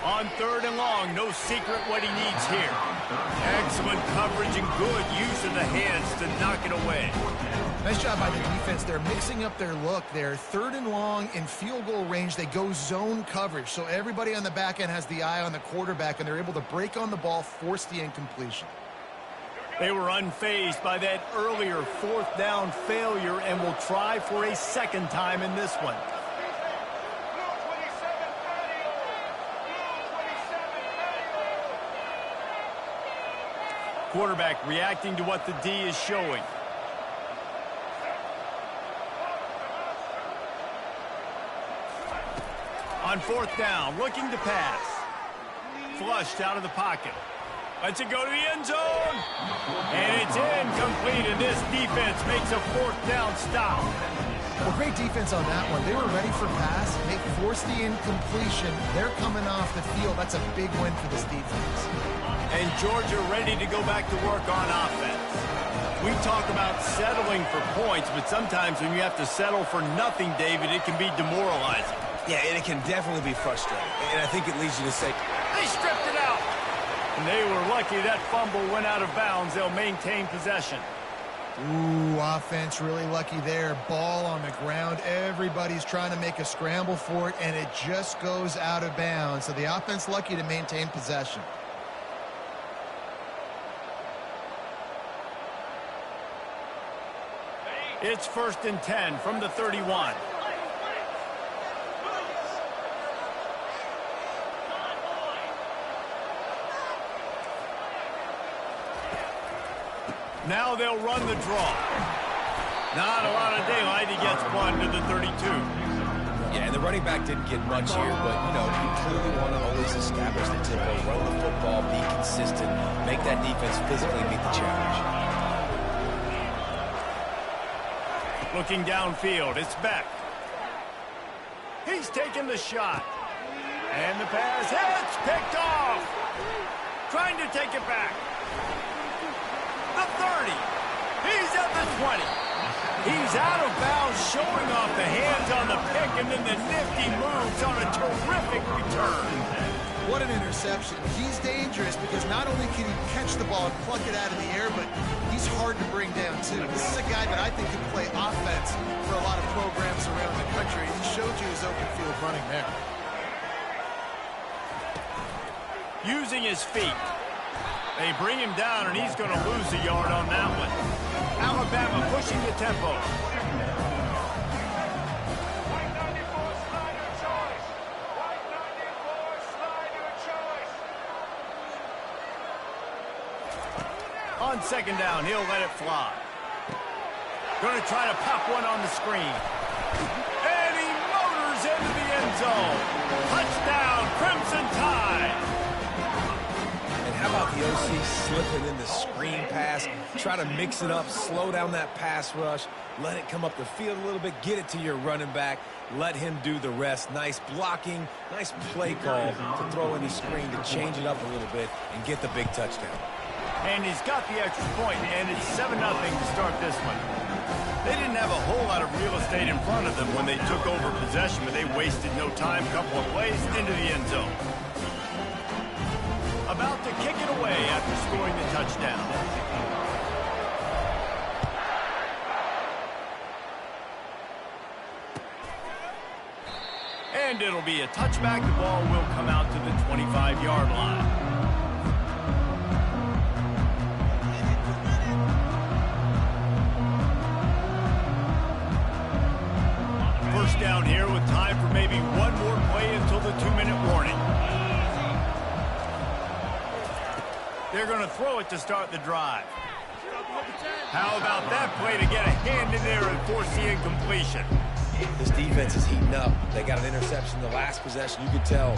On 3rd and long, no secret what he needs here. Excellent coverage and good use of the hands to knock it away. Nice job by the defense. They're mixing up their look there. 3rd and long in field goal range. They go zone coverage. So everybody on the back end has the eye on the quarterback, and they're able to break on the ball, force the incompletion. They were unfazed by that earlier 4th down failure and will try for a second time in this one. Quarterback reacting to what the D is showing. On 4th down, looking to pass. Flushed out of the pocket. Lets it go to the end zone. And it's incomplete, and this defense makes a 4th down stop. Well, great defense on that one. They were ready for pass. They forced the incompletion. They're coming off the field. That's a big win for this defense. And Georgia ready to go back to work on offense. We talk about settling for points, but sometimes when you have to settle for nothing, David, it can be demoralizing. Yeah, and it can definitely be frustrating. And I think it leads you to say, they stripped it out. And they were lucky that fumble went out of bounds. They'll maintain possession. Ooh, offense really lucky there. Ball on the ground. Everybody's trying to make a scramble for it, and it just goes out of bounds. So the offense lucky to maintain possession. It's 1st and 10 from the 31. Now they'll run the draw. Not a lot of daylight. He gets one to the 32. Yeah, and the running back didn't get much here, but, you know, you clearly want to always establish the tempo, run the football, be consistent, make that defense physically meet the challenge. Looking downfield, it's Beck. He's taking the shot. And the pass hits, picked off. Trying to take it back. The 30. He's at the 20. He's out of bounds, showing off the hands on the pick, and then the nifty moves on a terrific return. What an interception. He's dangerous because not only can he catch the ball and pluck it out of the air, but he's hard to bring down, too. This is a guy that I think can play offense for a lot of programs around the country. He showed you his open field running there. Using his feet. They bring him down, and he's going to lose a yard on that one. Alabama pushing the tempo. On 2nd down, he'll let it fly. Going to try to pop one on the screen. And he motors into the end zone. Touchdown, Crimson Tide. How about the OC slipping in the screen pass, try to mix it up, slow down that pass rush, let it come up the field a little bit, get it to your running back, let him do the rest. Nice blocking, nice play call to throw in the screen to change it up a little bit and get the big touchdown. And he's got the extra point, and it's 7-0 to start this one. They didn't have a whole lot of real estate in front of them when they took over possession, but they wasted no time, couple of plays into the end zone. About to kick it away after scoring the touchdown. And it'll be a touchback. The ball will come out to the 25-yard line. First down down here with time for maybe one more play until the 2-minute warning. They're going to throw it to start the drive. How about that play to get a hand in there and force the incompletion? This defense is heating up. They got an interception the last possession. You could tell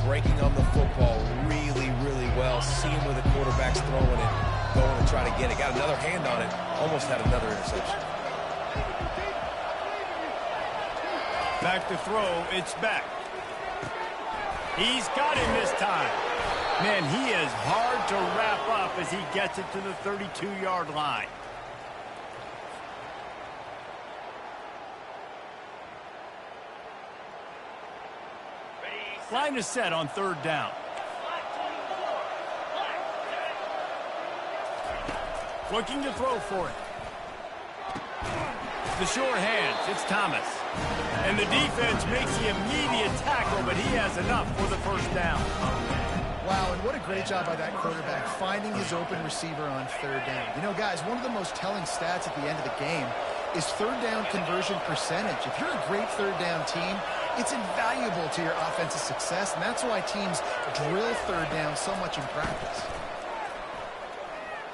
breaking on the football really, really well. Seeing where the quarterback's throwing it, going to try to get it. Got another hand on it. Almost had another interception. Back to throw. It's back. He's got him this time. Man, he is hard to wrap up as he gets it to the 32-yard line. Line is set on 3rd down. Looking to throw for it. The short hands. It's Thomas. And the defense makes the immediate tackle, but he has enough for the 1st down. Wow, and what a great job by that quarterback, finding his open receiver on 3rd down. You know, guys, one of the most telling stats at the end of the game is 3rd down conversion percentage. If you're a great 3rd down team, it's invaluable to your offensive success, and that's why teams drill 3rd down so much in practice.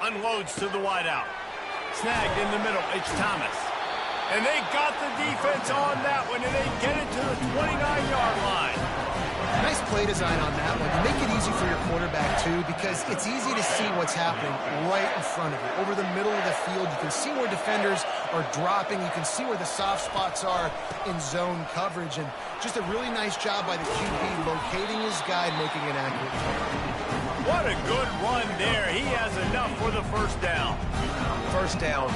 Unloads to the wideout. Snagged in the middle. It's Thomas. And they got the defense on that one, and they get it to the 29-yard line. Nice play design on that one. You make it easy for your quarterback, too, because it's easy to see what's happening right in front of you. Over the middle of the field, you can see where defenders are dropping. You can see where the soft spots are in zone coverage. And just a really nice job by the QB locating his guy and making an accurate throw. What a good run there. He has enough for the 1st down. 1st down,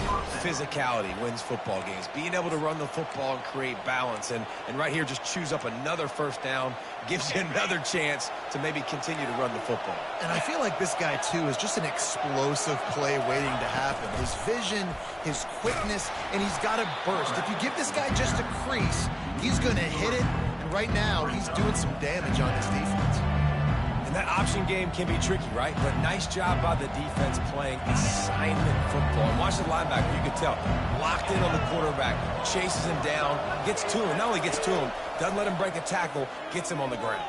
physicality wins football games. Being able to run the football and create balance. And right here, just choose up another 1st down. Gives you another chance to maybe continue to run the football. And I feel like this guy, too, is just an explosive play waiting to happen. His vision, his quickness, and he's got a burst. If you give this guy just a crease, he's going to hit it. And right now, he's doing some damage on his defense. And that option game can be tricky, right? But nice job by the defense playing assignment football. And watch the linebacker, you can tell. Locked in on the quarterback, chases him down, gets to him. Not only gets to him, doesn't let him break a tackle, gets him on the ground.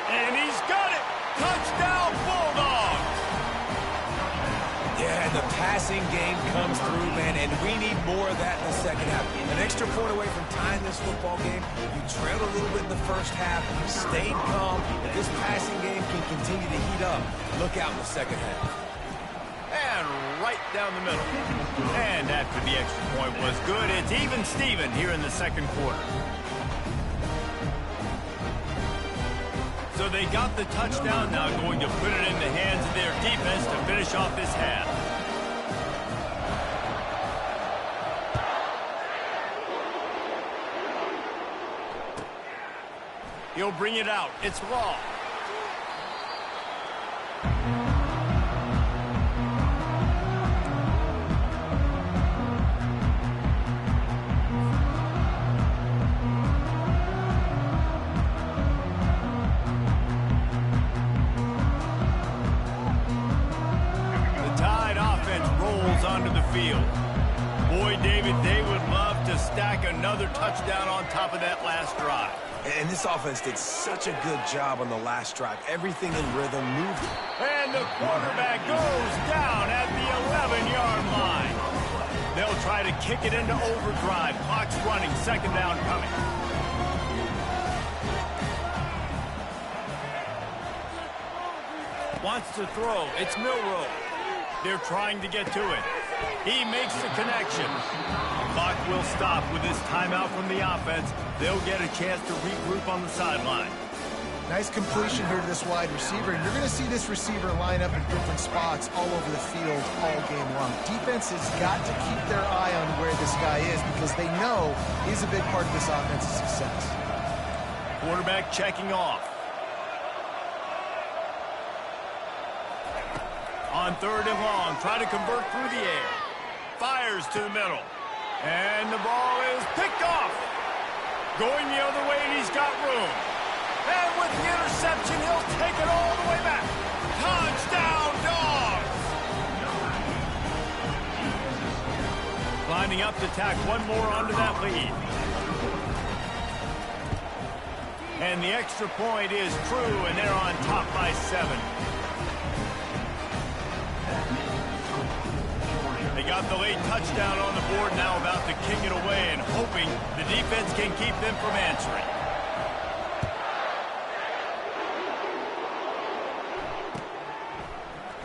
And he's got it! Touchdown, Bulldogs! Yeah, and the passing game comes through, man, and we need more of that in the 2nd half. An extra point away from tying this football game. You trailed a little bit in the 1st half, stayed calm. If this passing game can continue to heat up, look out in the 2nd half. And right down the middle. And after the extra point was good, it's even Steven here in the 2nd quarter. So they got the touchdown, now going to put it in the hands of their defense to finish off this half. He'll bring it out. It's Law. Onto the field. Boy, David, they would love to stack another touchdown on top of that last drive. And this offense did such a good job on the last drive. Everything in rhythm, moving. And the quarterback goes down at the 11-yard line. They'll try to kick it into overdrive. Clock's running, 2nd down coming. Wants to throw. It's Milroe. They're trying to get to it. He makes the connection. The clock will stop with this timeout from the offense. They'll get a chance to regroup on the sideline. Nice completion here to this wide receiver. And you're going to see this receiver line up in different spots all over the field all game long. Defense has got to keep their eye on where this guy is because they know he's a big part of this offense's success. Quarterback checking off. On 3rd and long, try to convert through the air. Fires to the middle. And the ball is picked off. Going the other way, and he's got room. And with the interception, he'll take it all the way back. Touchdown, Dogs! lining up to tack one more onto that lead. And the extra point is true, and they're on top by 7. They got the late touchdown on the board, now about to kick it away and hoping the defense can keep them from answering.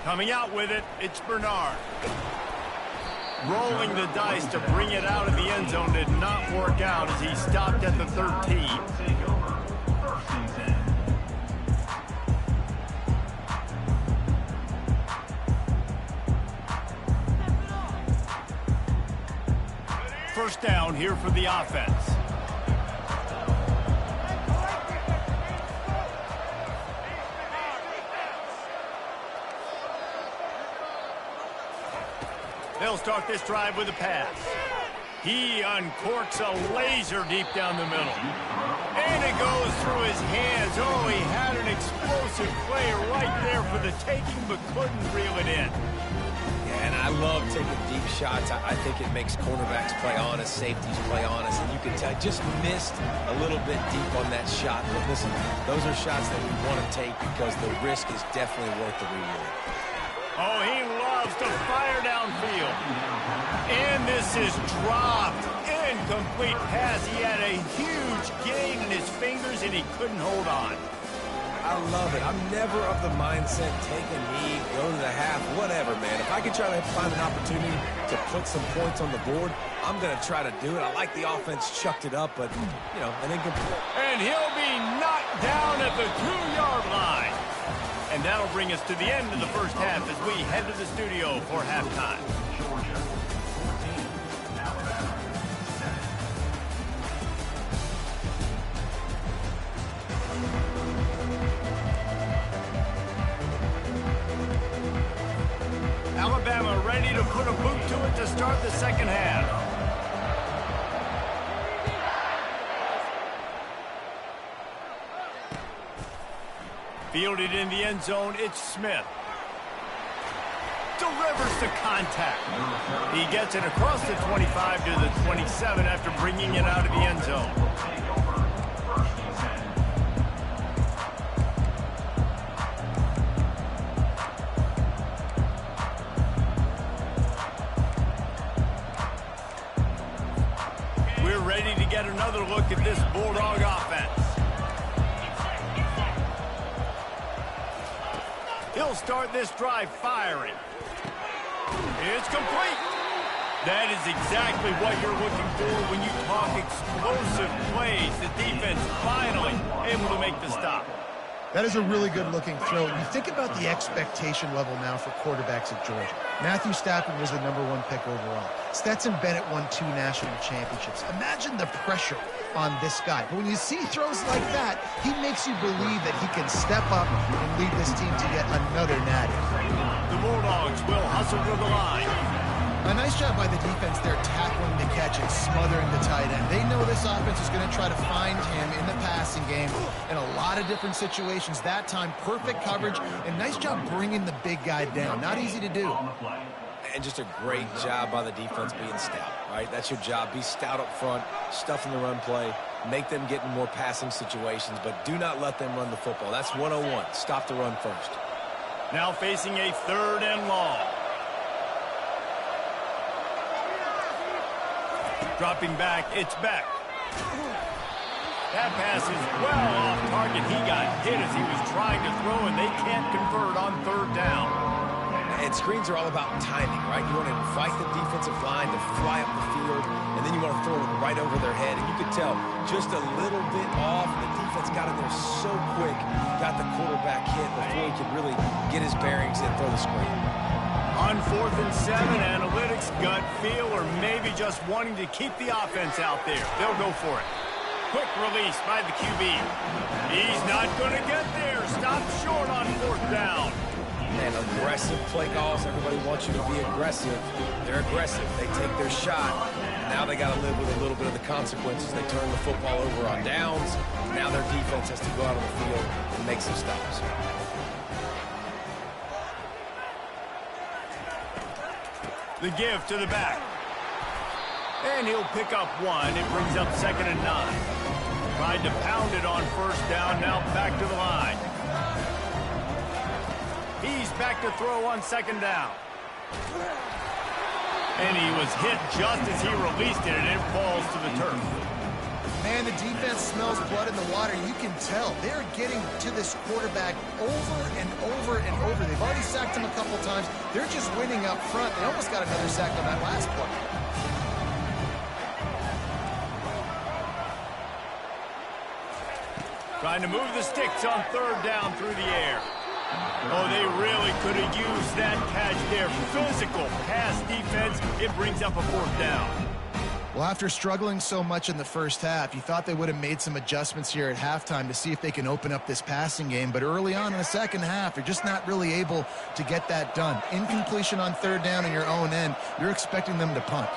Coming out with it, it's Bernard. Rolling the dice to bring it out of the end zone did not work out as he stopped at the 13. First down here for the offense. They'll start this drive with a pass. He uncorks a laser deep down the middle. And it goes through his hands. Oh, he had an explosive play right there for the taking, but couldn't reel it in. And I love taking deep shots. I think it makes cornerbacks play honest, safeties play honest, and you can tell just missed a little bit deep on that shot. But listen, those are shots that we want to take because the risk is definitely worth the reward. Oh, he loves to fire downfield. And this is dropped. Incomplete pass. He had a huge gain in his fingers, and he couldn't hold on. I love it. I'm never of the mindset, take a knee, go to the half, whatever, man. If I can try to find an opportunity to put some points on the board, I'm going to try to do it. I like the offense chucked it up, but, you know, an incomplete. And he'll be knocked down at the 2-yard line. And that'll bring us to the end of the first half as we head to the studio for halftime. Georgia 14, Alabama 7. Alabama ready to put a boot to it to start the second half. Fielded in the end zone, it's Smith. Delivers the contact. He gets it across the 25 to the 27 after bringing it out of the end zone. We're ready to get another look at this Bulldog offense. He'll start this drive firing. It's complete. That is exactly what you're looking for when you talk explosive plays. The defense finally able to make the stop. That is a really good-looking throw. You think about the expectation level now for quarterbacks at Georgia. Matthew Stafford was the #1 pick overall. Stetson Bennett won 2 national championships. Imagine the pressure on this guy. But when you see throws like that, he makes you believe that he can step up and lead this team to yet another natty. The Bulldogs will hustle to the line. A nice job by the defense there tackling the catch and smothering the tight end. They know this offense is going to try to find him in the passing game in a lot of different situations. That time, perfect coverage, and nice job bringing the big guy down. Not easy to do. And just a great job by the defense being stout, right? That's your job. Be stout up front, stuff in the run play, make them get in more passing situations, but do not let them run the football. That's 101. Stop the run first. Now facing a 3rd and long. Dropping back, it's Beck. That pass is well off target. He got hit as he was trying to throw, and they can't convert on 3rd down. And screens are all about timing, right? You want to invite the defensive line to fly up the field, and then you want to throw it right over their head. And you could tell just a little bit off. The defense got in there so quick, got the quarterback hit before he could really get his bearings and throw the screen. On 4th and 7, analytics, gut feel, or maybe just wanting to keep the offense out there. They'll go for it. Quick release by the QB. He's not going to get there. Stop short on 4th down. Man, aggressive play calls. Everybody wants you to be aggressive. They're aggressive. They take their shot. Now they got to live with a little bit of the consequences. They turn the football over on downs. Now their defense has to go out on the field and make some stops. The give to the back. And he'll pick up one. It brings up 2nd and 9. Tried to pound it on 1st down, now back to the line. He's back to throw on 2nd down. And he was hit just as he released it, and it falls to the turf. Man, the defense smells blood in the water. You can tell. They're getting to this quarterback over and over and over. They've already sacked him a couple times. They're just winning up front. They almost got another sack on that last play. Trying to move the sticks on 3rd down through the air. Oh, they really could have used that catch there. Physical pass defense. It brings up a 4th down. Well, after struggling so much in the first half, you thought they would have made some adjustments here at halftime to see if they can open up this passing game. But early on in the second half, they're just not really able to get that done. Incompletion on 3rd down in your own end. You're expecting them to punt.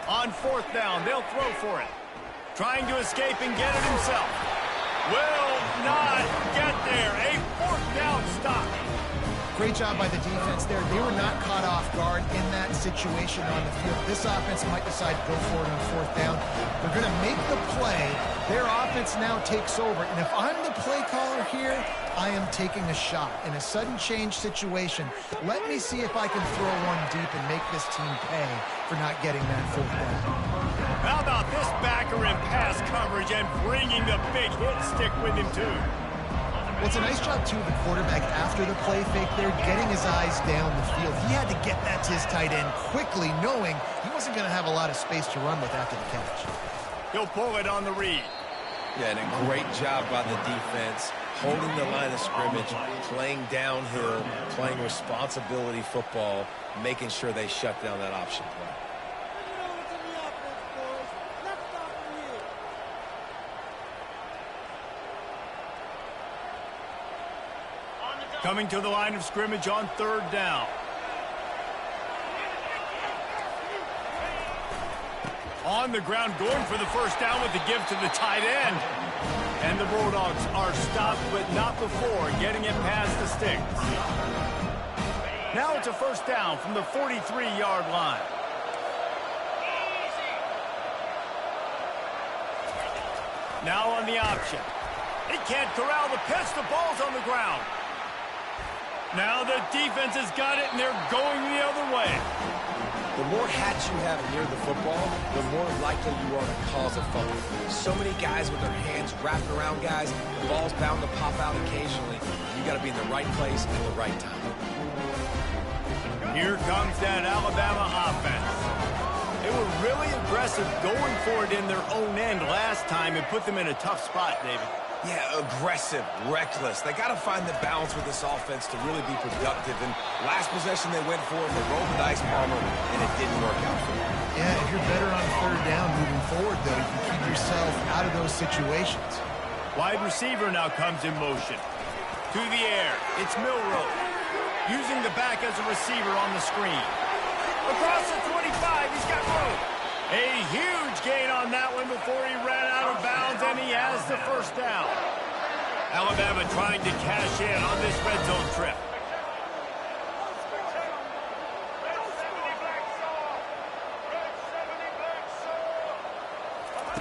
On 4th down, they'll throw for it. Trying to escape and get it himself. Will not get there. A 4th down stop. Great job by the defense there. They were not caught off guard in that situation on the field. This offense might decide to go for it on 4th down. They're going to make the play. Their offense now takes over. And if I'm the play caller here, I am taking a shot. In a sudden change situation, let me see if I can throw one deep and make this team pay for not getting that 4th down. How about this backer in pass coverage and bringing the big hit stick with him, too? Well, it's a nice job, too, of the quarterback after the play fake there, getting his eyes down the field. He had to get that to his tight end quickly, knowing he wasn't going to have a lot of space to run with after the catch. He'll pull it on the read. Yeah, and a great job by the defense, holding the line of scrimmage, playing downhill, playing responsibility football, making sure they shut down that option play. Coming to the line of scrimmage on 3rd down. On the ground, going for the 1st down with the give to the tight end. And the Bulldogs are stopped, but not before getting it past the sticks. Now it's a 1st down from the 43-yard line. Now on the option. He can't corral the pitch. The ball's on the ground. Now the defense has got it, and they're going the other way. The more hats you have near the football, the more likely you are to cause a fumble. So many guys with their hands wrapped around guys, the ball's bound to pop out occasionally. You got to be in the right place at the right time. Here comes that Alabama offense. They were really aggressive going for it in their own end last time and put them in a tough spot, David. Yeah, aggressive, reckless. They got to find the balance with this offense to really be productive. And last possession they went for it, they rolled the dice, Palmer, and it didn't work out for them. Yeah, if you're better on 3rd down moving forward, though, you can keep yourself out of those situations. Wide receiver now comes in motion. To the air, it's Milroe. Using the back as a receiver on the screen. Across the 25, he's got room. A huge gain on that one before he ran out of bounds, and he has the 1st down. Alabama trying to cash in on this red zone trip.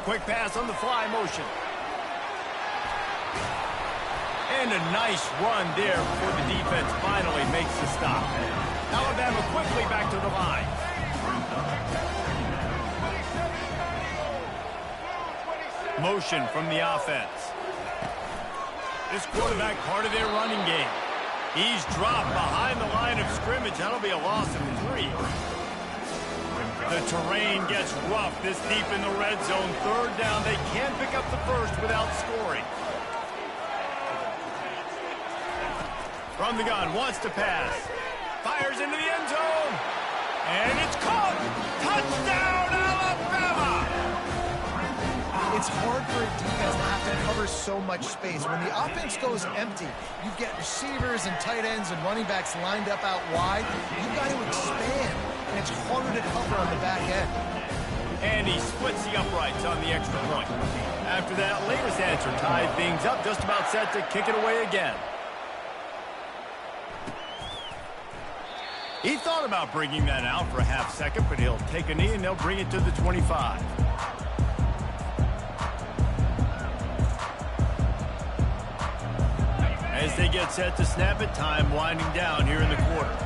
Quick pass on the fly motion. And a nice run there before the defense finally makes the stop. Alabama quickly back to the line. Motion from the offense. This quarterback part of their running game. He's dropped behind the line of scrimmage. That'll be a loss of 3. The terrain gets rough this deep in the red zone. 3rd down. They can't pick up the 1st without scoring. From the gun, wants to pass. Fires into the end zone. And it's caught. Touchdown, Alabama! It's hard for a defense to have to cover so much space. When the offense goes empty, you get receivers and tight ends and running backs lined up out wide. You've got to expand, and it's harder to cover on the back end. And he splits the uprights on the extra point. After that latest answer tied things up, just about set to kick it away again. He thought about bringing that out for a half second, but he'll take a knee and they'll bring it to the 25. As they get set to snap it, time winding down here in the quarter.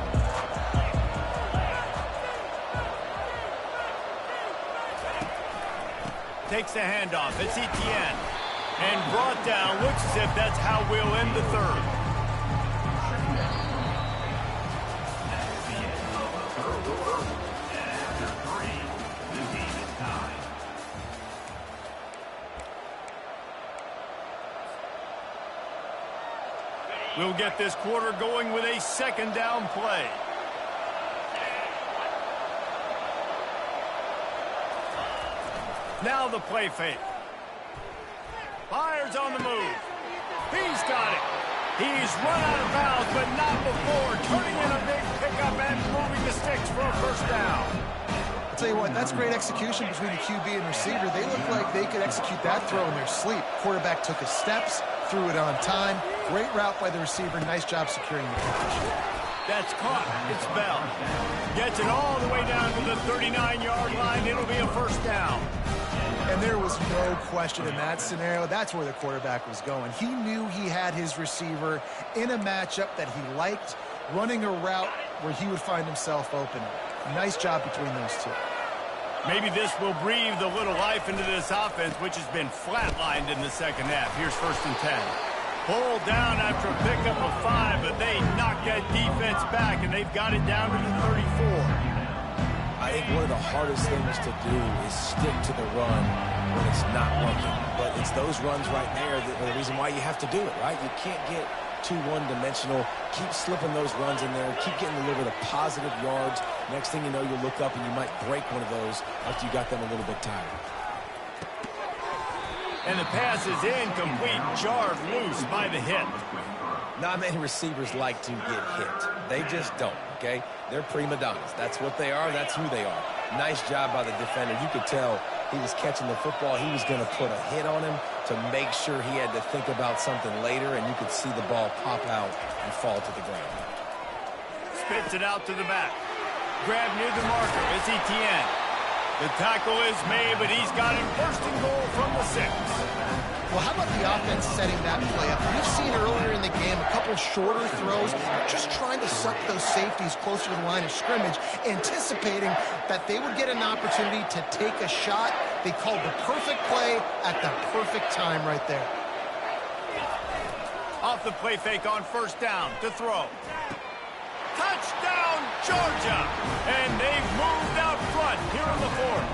Takes the handoff. It's Etienne. And brought down. Looks as if that's how we'll end the third. We'll get this quarter going with a second down play. Now the play fake. Fires on the move. He's got it. He's run out of bounds, but not before turning in a big pickup and moving the sticks for a first down. I'll tell you what, that's great execution between the QB and receiver. They look like they could execute that throw in their sleep. Quarterback took his steps, threw it on time. Great route by the receiver. Nice job securing the catch. That's caught. It's Bell. Gets it all the way down to the 39-yard line. It'll be a first down. And there was no question in that scenario. That's where the quarterback was going. He knew he had his receiver in a matchup that he liked, running a route where he would find himself open. Nice job between those two. Maybe this will breathe a little life into this offense, which has been flatlined in the second half. Here's 1st and 10. Pulled down after a pickup of 5, but they knocked that defense back, and they've got it down to the 34. I think one of the hardest things to do is stick to the run when it's not working. But it's those runs right there that are the reason why you have to do it, right? You can't get too one-dimensional. Keep slipping those runs in there. Keep getting a little bit of positive yards. Next thing you know, you'll look up and you might break one of those after you got them a little bit tired. And the pass is incomplete, jarred loose by the hit. Not many receivers like to get hit. They just don't, okay? They're prima donnas. That's what they are. That's who they are. Nice job by the defender. You could tell he was catching the football. He was going to put a hit on him to make sure he had to think about something later, and you could see the ball pop out and fall to the ground. Spits it out to the back. Grab near the marker. It's Etienne. The tackle is made, but he's got him first and goal from the 6. Well, how about the offense setting that play up? We've seen earlier in the game a couple shorter throws, just trying to suck those safeties closer to the line of scrimmage, anticipating that they would get an opportunity to take a shot. They called the perfect play at the perfect time right there. Off the play fake on 1st down to throw. Touchdown, Georgia! And they've moved out front here in the 4th.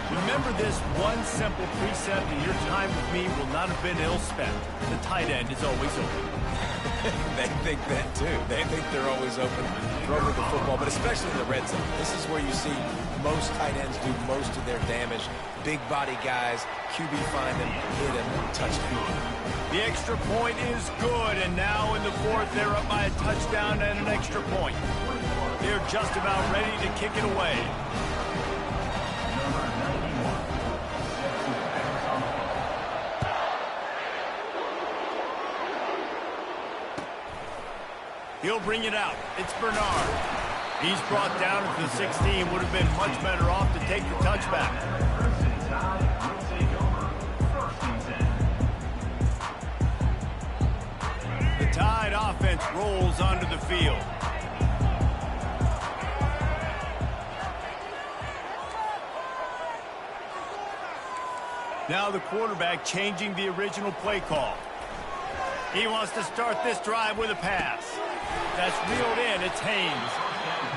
Remember this one simple precept, and your time with me will not have been ill spent. The tight end is always open. They think that too. They think they're always open, throw with the football, but especially in the red zone. This is where you see most tight ends do most of their damage. Big body guys, QB find them, hit them, touchdown. The extra point is good, and now in the 4th, they're up by a touchdown and an extra point. They're just about ready to kick it away. He'll bring it out. It's Bernard. He's brought down at the 16. Would have been much better off to take the touchback. The Tide offense rolls onto the field. Now the quarterback changing the original play call. He wants to start this drive with a pass. That's reeled in. It's Haynes.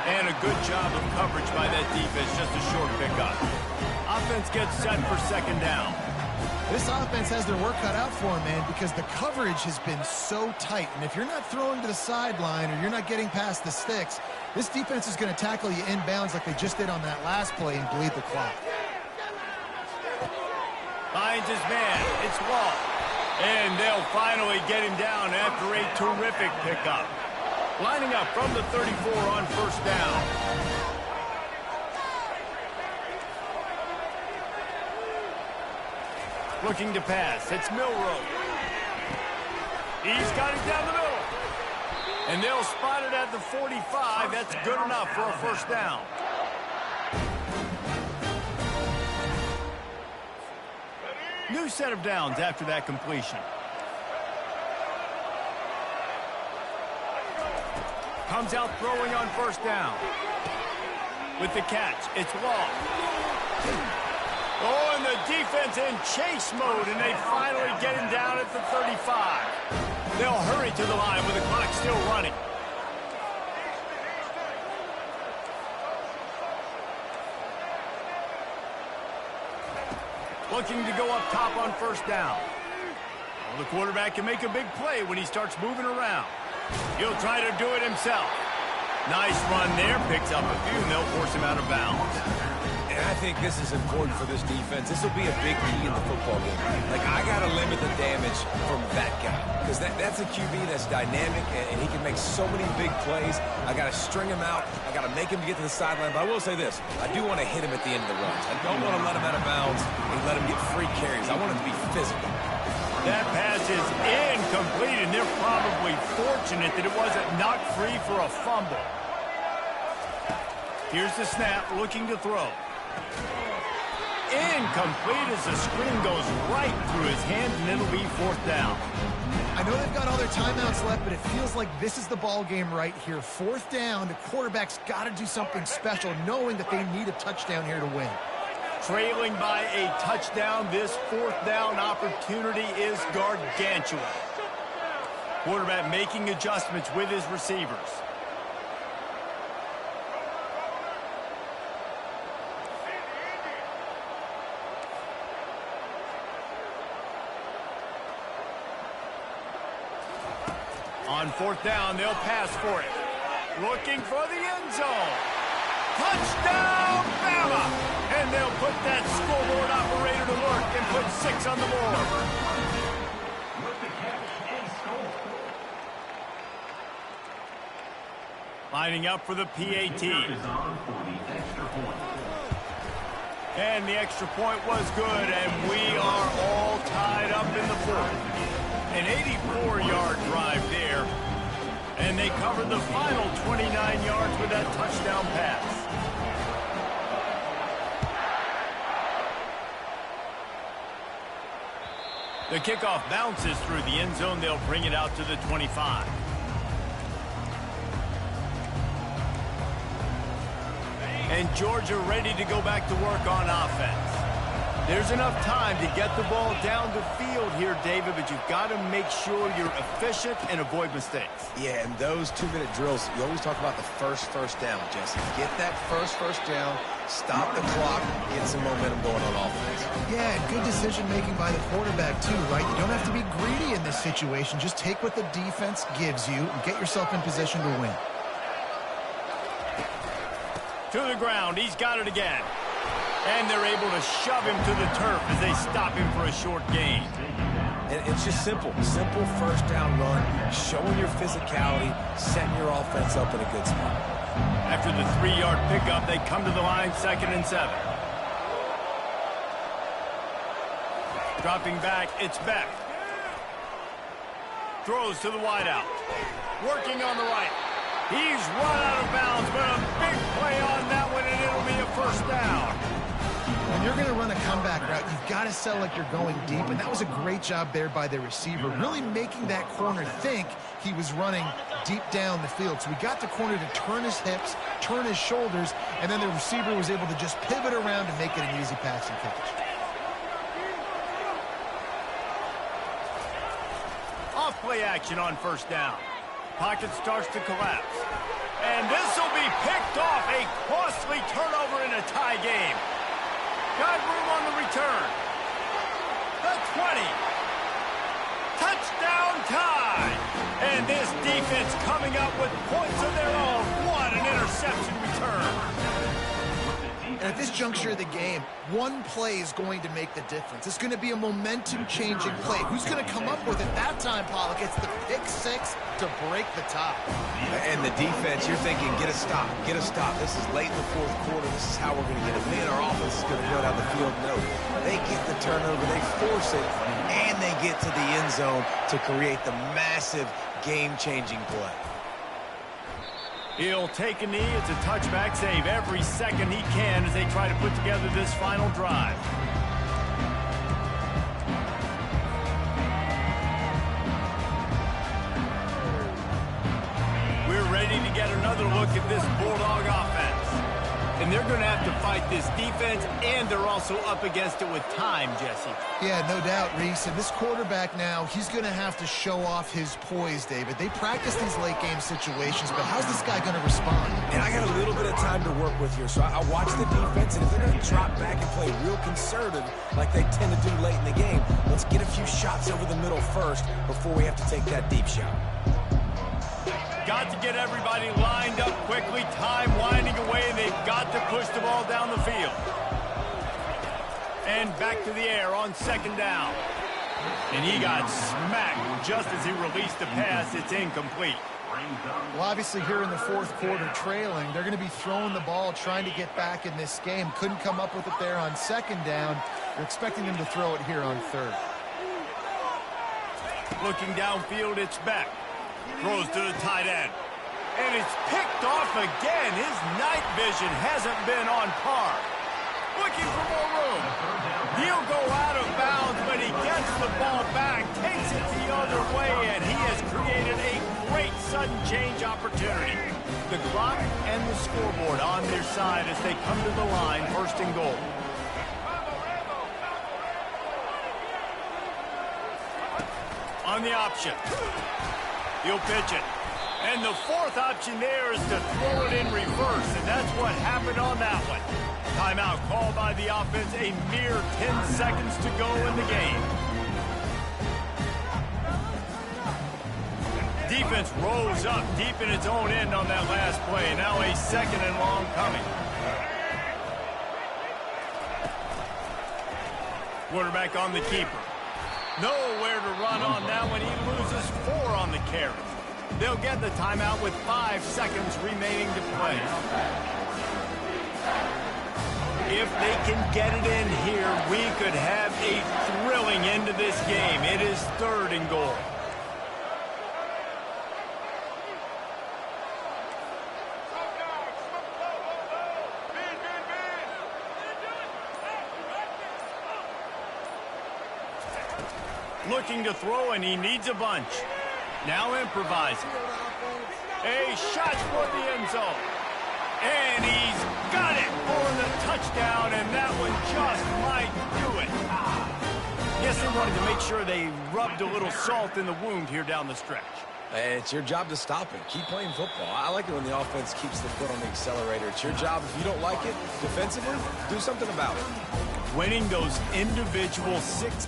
And a good job of coverage by that defense. Just a short pickup. Offense gets set for 2nd down. This offense has their work cut out for them, man, because the coverage has been so tight. And if you're not throwing to the sideline or you're not getting past the sticks, this defense is going to tackle you inbounds like they just did on that last play and bleed the clock. Finds his man. It's Wall. And they'll finally get him down after a terrific pickup. Lining up from the 34 on 1st down. Looking to pass. It's Milroe. He's got it down the middle. And they'll spot it at the 45. That's good enough for a first down. New set of downs after that completion. Comes out throwing on first down. With the catch, it's Law. Oh, and the defense in chase mode, and they finally get him down at the 35. They'll hurry to the line with the clock still running. Looking to go up top on first down. Well, the quarterback can make a big play when he starts moving around. He'll try to do it himself. Nice run there. Picks up a few, and they'll force him out of bounds. And I think this is important for this defense. This will be a big key in the football game. Like, I got to limit the damage from that guy. Because that's a QB that's dynamic, and he can make so many big plays. I got to string him out. I got to make him get to the sideline. But I will say this. I do want to hit him at the end of the run. I don't want to let him out of bounds and let him get free carries. I want him to be physical. That pass is incomplete, and they're probably fortunate that it wasn't knocked free for a fumble. Here's the snap, looking to throw. Incomplete as the screen goes right through his hands, and it'll be fourth down. I know they've got all their timeouts left, but it feels like this is the ball game right here. Fourth down, the quarterback's got to do something special, knowing that they need a touchdown here to win. Trailing by a touchdown, this fourth down opportunity is gargantuan. Quarterback making adjustments with his receivers. On fourth down, they'll pass for it. Looking for the end zone. Touchdown, Bama! And they'll put that scoreboard operator to work and put 6 on the board. Lining up for the PAT. And the extra point was good, and we are all tied up in the fourth. An 84-yard drive there. And they covered the final 29 yards with that touchdown pass. The kickoff bounces through the end zone. They'll bring it out to the 25. And Georgia ready to go back to work on offense. There's enough time to get the ball down the field here, David, but you've got to make sure you're efficient and avoid mistakes. Yeah, and those 2-minute drills, you always talk about the first down, Jesse. Get that first down, stop the clock, get some momentum going on offense. Yeah, good decision-making by the quarterback, too, right? You don't have to be greedy in this situation. Just take what the defense gives you and get yourself in position to win. To the ground. He's got it again. And they're able to shove him to the turf as they stop him for a short gain. And it's just simple first down run, showing your physicality, setting your offense up in a good spot. After the 3-yard pickup, they come to the line, 2nd and 7. Dropping back, it's Beck. Throws to the wideout. Working on the right. He's run out of bounds, but a big play on that one, and it'll be a first down. When you're going to run a comeback route, you've got to sell like you're going deep, and that was a great job there by the receiver, really making that corner think he was running deep down the field. So we got the corner to turn his hips, turn his shoulders, and then the receiver was able to just pivot around and make it an easy pass and catch. Off play action on first down. Pocket starts to collapse. And this will be picked off. A costly turnover in a tie game. Got room on the return. The 20. Touchdown tie. And this defense coming up with points of their own. What an interception return. And at this juncture of the game, one play is going to make the difference. It's going to be a momentum-changing play. Who's going to come up with it that time, Pollock? It's the pick 6 to break the tie. And the defense, you're thinking, get a stop, get a stop. This is late in the fourth quarter. This is how we're going to get it. Man, our offense is going to go down the field. No, they get the turnover, they force it, and they get to the end zone to create the massive game-changing play. He'll take a knee. It's a touchback. Save every second he can as they try to put together this final drive. We're ready to get another look at this Bulldog offense. And they're going to have to fight this defense, and they're also up against it with time, Jesse. Yeah, no doubt, Reese. And this quarterback now, he's going to have to show off his poise, David. They practice these late-game situations, but how's this guy going to respond? And I got a little bit of time to work with here, so I watch the defense, and if they're going to drop back and play real conservative like they tend to do late in the game, let's get a few shots over the middle first before we have to take that deep shot. Got to get everybody lined up quickly. Time winding away, and they've got to push the ball down the field. And back to the air on second down. And he got smacked just as he released the pass. It's incomplete. Well, obviously here in the fourth quarter trailing, they're going to be throwing the ball, trying to get back in this game. Couldn't come up with it there on second down. They're expecting them to throw it here on third. Looking downfield, it's Beck. Throws to the tight end. And it's picked off again. His night vision hasn't been on par. Looking for more room. He'll go out of bounds, but he gets the ball back, takes it the other way, and he has created a great sudden change opportunity. The clock and the scoreboard on their side as they come to the line, first and goal. On the option. He'll pitch it. And the fourth option there is to throw it in reverse, and that's what happened on that one. Timeout called by the offense, a mere 10 seconds to go in the game. Defense rose up deep in its own end on that last play. Now a second and long coming. Quarterback on the keeper. Nowhere to run on that one. He loses 4 on the carry. They'll get the timeout with 5 seconds remaining to play. If they can get it in here, we could have a thrilling end to this game. It is third and goal. Looking to throw, and he needs a bunch. Now improvising. A shot for the end zone. And he's got it for the touchdown, and that one just might do it. Yes, they wanted to make sure they rubbed a little salt in the wound here down the stretch. It's your job to stop it. Keep playing football. I like it when the offense keeps the foot on the accelerator. It's your job. If you don't like it defensively, do something about it. Winning those individual 6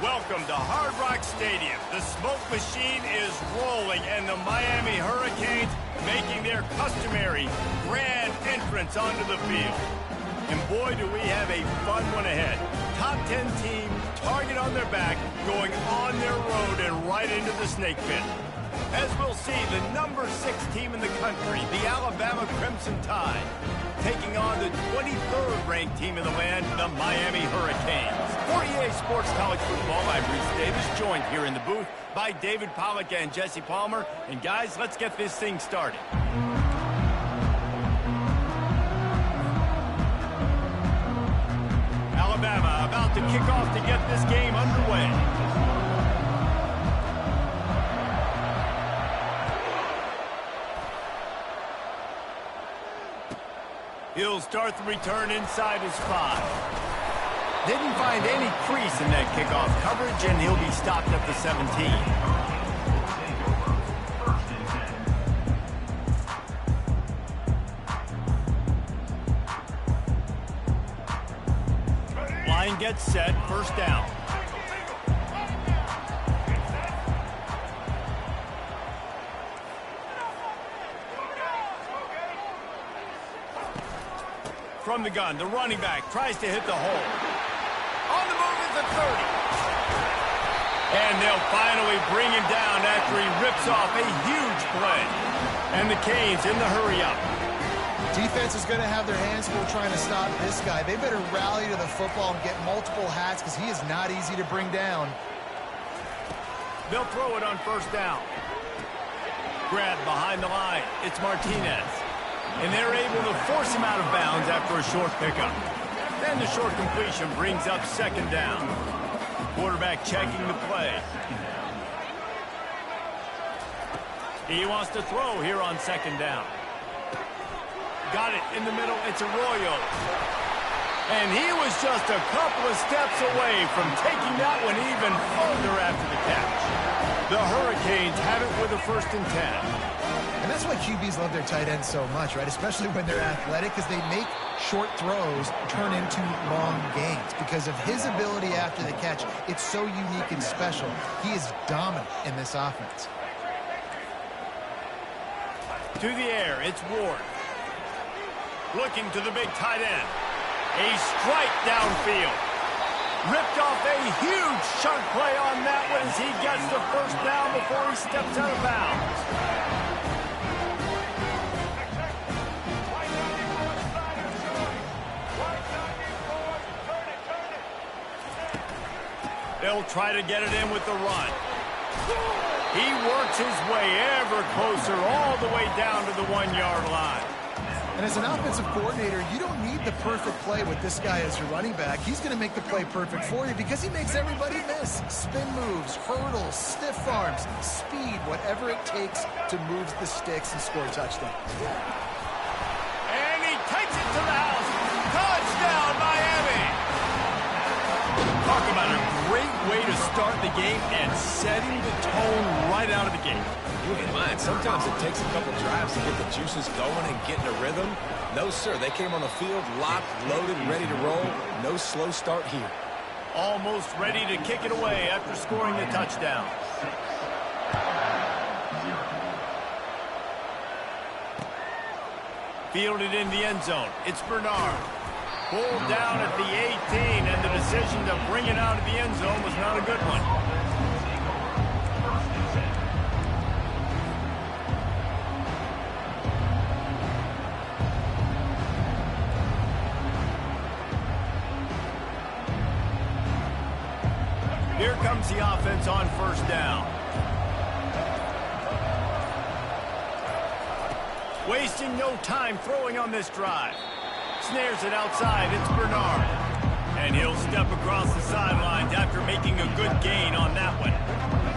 Welcome to Hard Rock Stadium. The smoke machine is rolling, and the Miami Hurricanes making their customary grand entrance onto the field. And boy, do we have a fun one ahead. Top 10 team, target on their back, going on their road and right into the snake pit. As we'll see, the number 6 team in the country, the Alabama Crimson Tide, taking on the 23rd ranked team in the land, the Miami Hurricanes. For EA Sports College Football, I'm Reese Davis, joined here in the booth by David Pollack and Jesse Palmer. And guys, let's get this thing started. Alabama about to kick off to get this game underway. He'll start the return inside his 5. Didn't find any crease in that kickoff coverage, and he'll be stopped at the 17. Line gets set, first down. From the gun, the running back tries to hit the hole. On the move is the 30. And they'll finally bring him down after he rips off a huge play. And the Canes in the hurry-up. Defense is going to have their hands full trying to stop this guy. They better rally to the football and get multiple hats because he is not easy to bring down. They'll throw it on first down. Grabbed behind the line. It's Martinez. And they're able to force him out of bounds after a short pickup. Then the short completion brings up second down. Quarterback checking the play. He wants to throw here on second down. Got it in the middle. It's Arroyo. And he was just a couple of steps away from taking that one even further after the catch. The Hurricanes have it with a 1st and 10. And that's why QBs love their tight ends so much, right? Especially when they're athletic, because they make short throws turn into long gains. Because of his ability after the catch, it's so unique and special. He is dominant in this offense. To the air, it's Ward. Looking to the big tight end. A strike downfield. Ripped off a huge chunk play on that one as he gets the first down before he steps out of bounds. They'll try to get it in with the run. He works his way ever closer all the way down to the 1-yard line. And as an offensive coordinator, you don't need the perfect play with this guy as your running back. He's going to make the play perfect for you because he makes everybody miss. Spin moves, hurdles, stiff arms, speed, whatever it takes to move the sticks and score touchdowns. And he takes it to the house. Touchdown, Miami! Talk about a great way to start the game and setting the tone right out of the gate. You ain't lying. Sometimes it takes a couple drives to get the juices going and get in a rhythm. No, sir. They came on the field locked, loaded, ready to roll. No slow start here. Almost ready to kick it away after scoring the touchdown. Fielded in the end zone. It's Bernard. Pulled down at the 18, and the decision to bring it out of the end zone was not a good one. Here comes the offense on first down. Wasting no time throwing on this drive. Snares it outside. It's Bernard. And he'll step across the sidelines after making a good gain on that one.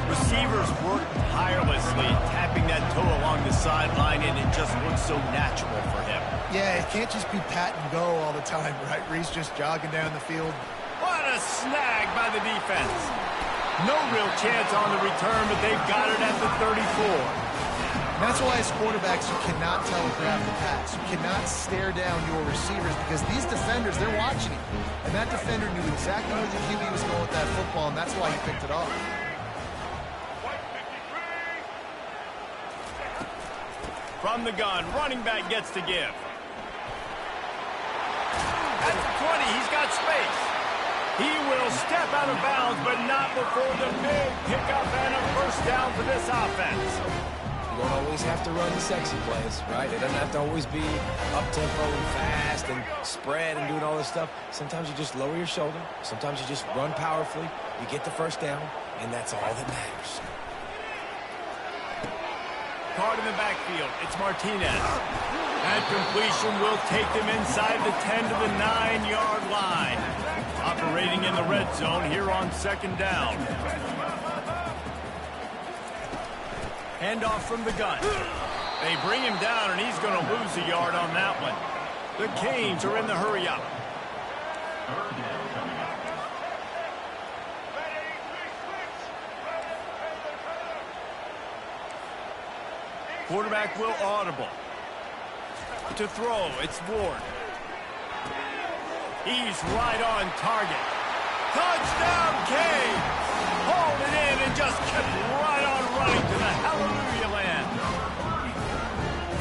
Receivers work tirelessly, tapping that toe along the sideline, and it just looks so natural for him. Yeah, it can't just be pat and go all the time, right? Reese just jogging down the field. What a snag by the defense. No real chance on the return, but they've got it at the 34. And that's why as quarterbacks, you cannot telegraph the pass. You cannot stare down your receivers because these defenders, they're watching you. And that defender knew exactly where the QB was going with that football, and that's why he picked it off. From the gun, running back gets to give. At the 20, he's got space. He will step out of bounds, but not before the big pickup and a first down for this offense. You don't always have to run the sexy plays, right? It doesn't have to always be up-tempo and fast and spread and doing all this stuff. Sometimes you just lower your shoulder. Sometimes you just run powerfully. You get the first down, and that's all that matters. Card in the backfield. It's Martinez. That completion will take them inside the 10 to the 9-yard line. Operating in the red zone here on second down. Handoff from the gun. They bring him down, and he's going to lose a yard on that one. The Canes are in the hurry-up. Third down coming up. Quarterback will audible. To throw, it's Ward. He's right on target. Touchdown, Canes! Hauled it in and just kept right on running to the hallelujah land.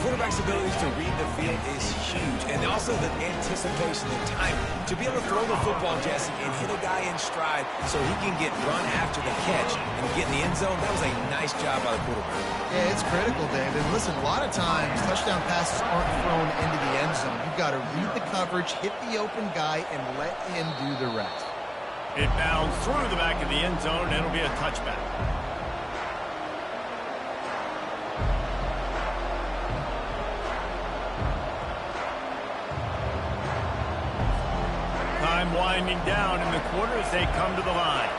Quarterback's ability to read the field is huge, and also the anticipation, the timing. To be able to throw the football, Jesse, and hit a guy in stride so he can get run after the catch and get in the end zone, that was a nice job by the quarterback. Yeah, it's critical, David. Listen, a lot of times, touchdown passes aren't thrown into the end zone. You've got to read the coverage, hit the open guy, and let him do the rest. It bounds through the back of the end zone, and it'll be a touchback. Time winding down in the quarter as they come to the line.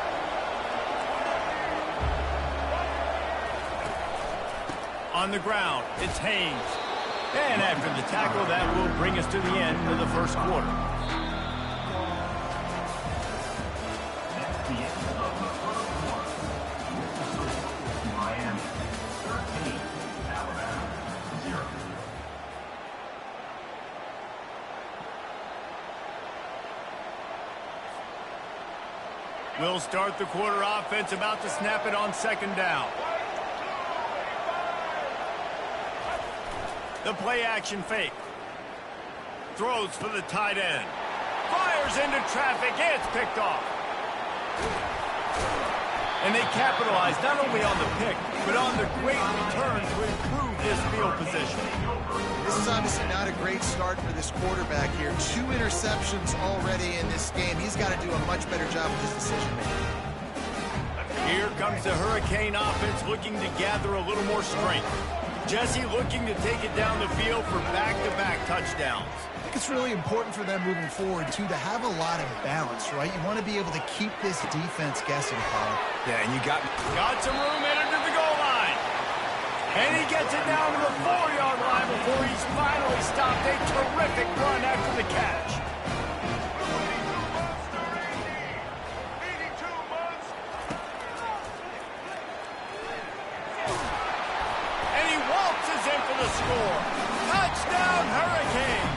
On the ground, it's Haynes. And after the tackle, that will bring us to the end of the first quarter. That's the end of the first quarter. Miami 13, Alabama 0. We'll start the quarter offense about to snap it on second down. The play action fake. Throws for the tight end. Fires into traffic. It's picked off. And they capitalize not only on the pick, but on the great return to improve this field position. This is obviously not a great start for this quarterback here. 2 interceptions already in this game. He's got to do a much better job with his decision-making. Here comes the Hurricane offense looking to gather a little more strength. Jesse looking to take it down the field for back-to-back touchdowns. I think it's really important for them moving forward, too, to have a lot of balance, right? You want to be able to keep this defense guessing, Paul. Yeah, and you got some room headed to the goal line. And he gets it down to the 4-yard line before he's finally stopped. A terrific run after the catch. And he waltzes in for the score. Touchdown, Hurricane.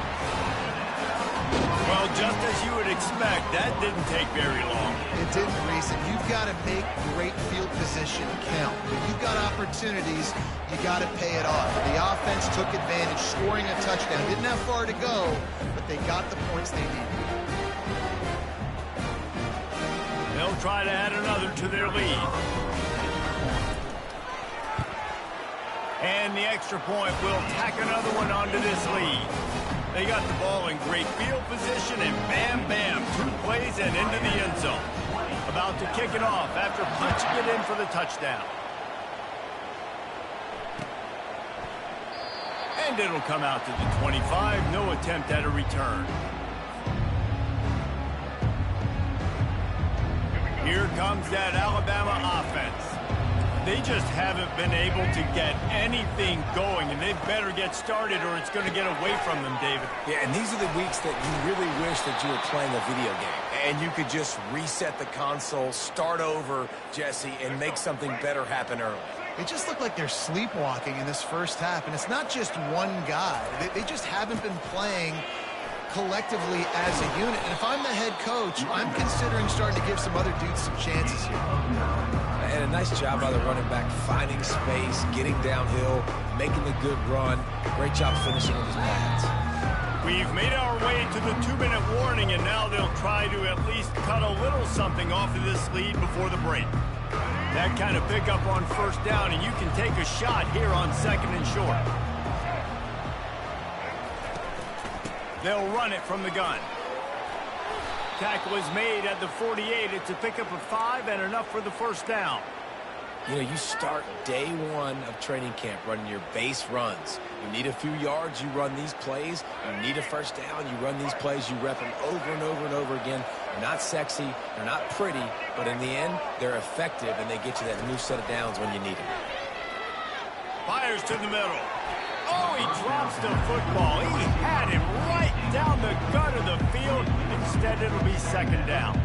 Well, just as you would expect, that didn't take very long. It didn't, Reese, and you've got to make great field position count. When you've got opportunities, you got to pay it off. The offense took advantage, scoring a touchdown. Didn't have far to go, but they got the points they needed. They'll try to add another to their lead. And the extra point will tack another one onto this lead. They got the ball in great field position, and bam, bam, 2 plays and into the end zone. About to kick it off after punching it in for the touchdown. And it'll come out to the 25. No attempt at a return. Here comes that Alabama offense. They just haven't been able to get anything going, and they better get started or it's going to get away from them, David. Yeah, and these are the weeks that you really wish that you were playing a video game and you could just reset the console, start over, Jesse, and make something better happen early. It just looked like they're sleepwalking in this first half, and it's not just one guy. They just haven't been playing collectively as a unit. And if I'm the head coach, I'm considering starting to give some other dudes some chances here. And a nice job by the running back, finding space, getting downhill, making the good run. Great job finishing with his pads. We've made our way to the 2-minute warning, and now they'll try to at least cut a little something off of this lead before the break. That kind of pickup on first down, and you can take a shot here on 2nd and short. They'll run it from the gun. Tackle is made at the 48. It's a pickup of 5 and enough for the first down. You know, you start day one of training camp running your base runs. You need a few yards, you run these plays. You need a first down, you run these plays. You rep them over and over and over again. They're not sexy, they're not pretty, but in the end, they're effective, and they get you that new set of downs when you need them. Fires to the middle. Oh, he drops the football. He had him right down the gut of the field. Instead, it'll be 2nd down.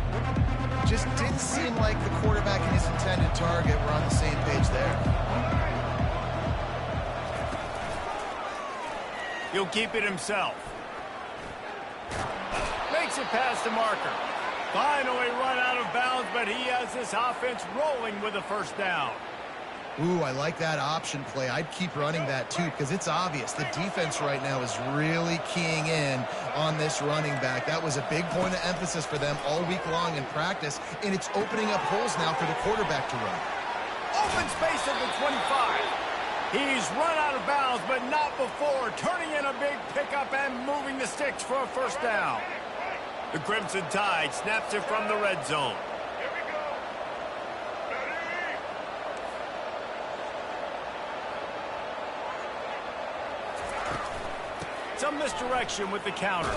Just didn't seem like the quarterback and his intended target were on the same page there. He'll keep it himself. Makes it past the marker. Finally run out of bounds, but he has this offense rolling with a first down. Ooh, I like that option play. I'd keep running that too, because it's obvious the defense right now is really keying in on this running back. That was a big point of emphasis for them all week long in practice, and it's opening up holes now for the quarterback to run. Open space at the 25. He's run out of bounds, but not before turning in a big pickup and moving the sticks for a first down. The Crimson Tide snaps it from the red zone. Some misdirection with the counter.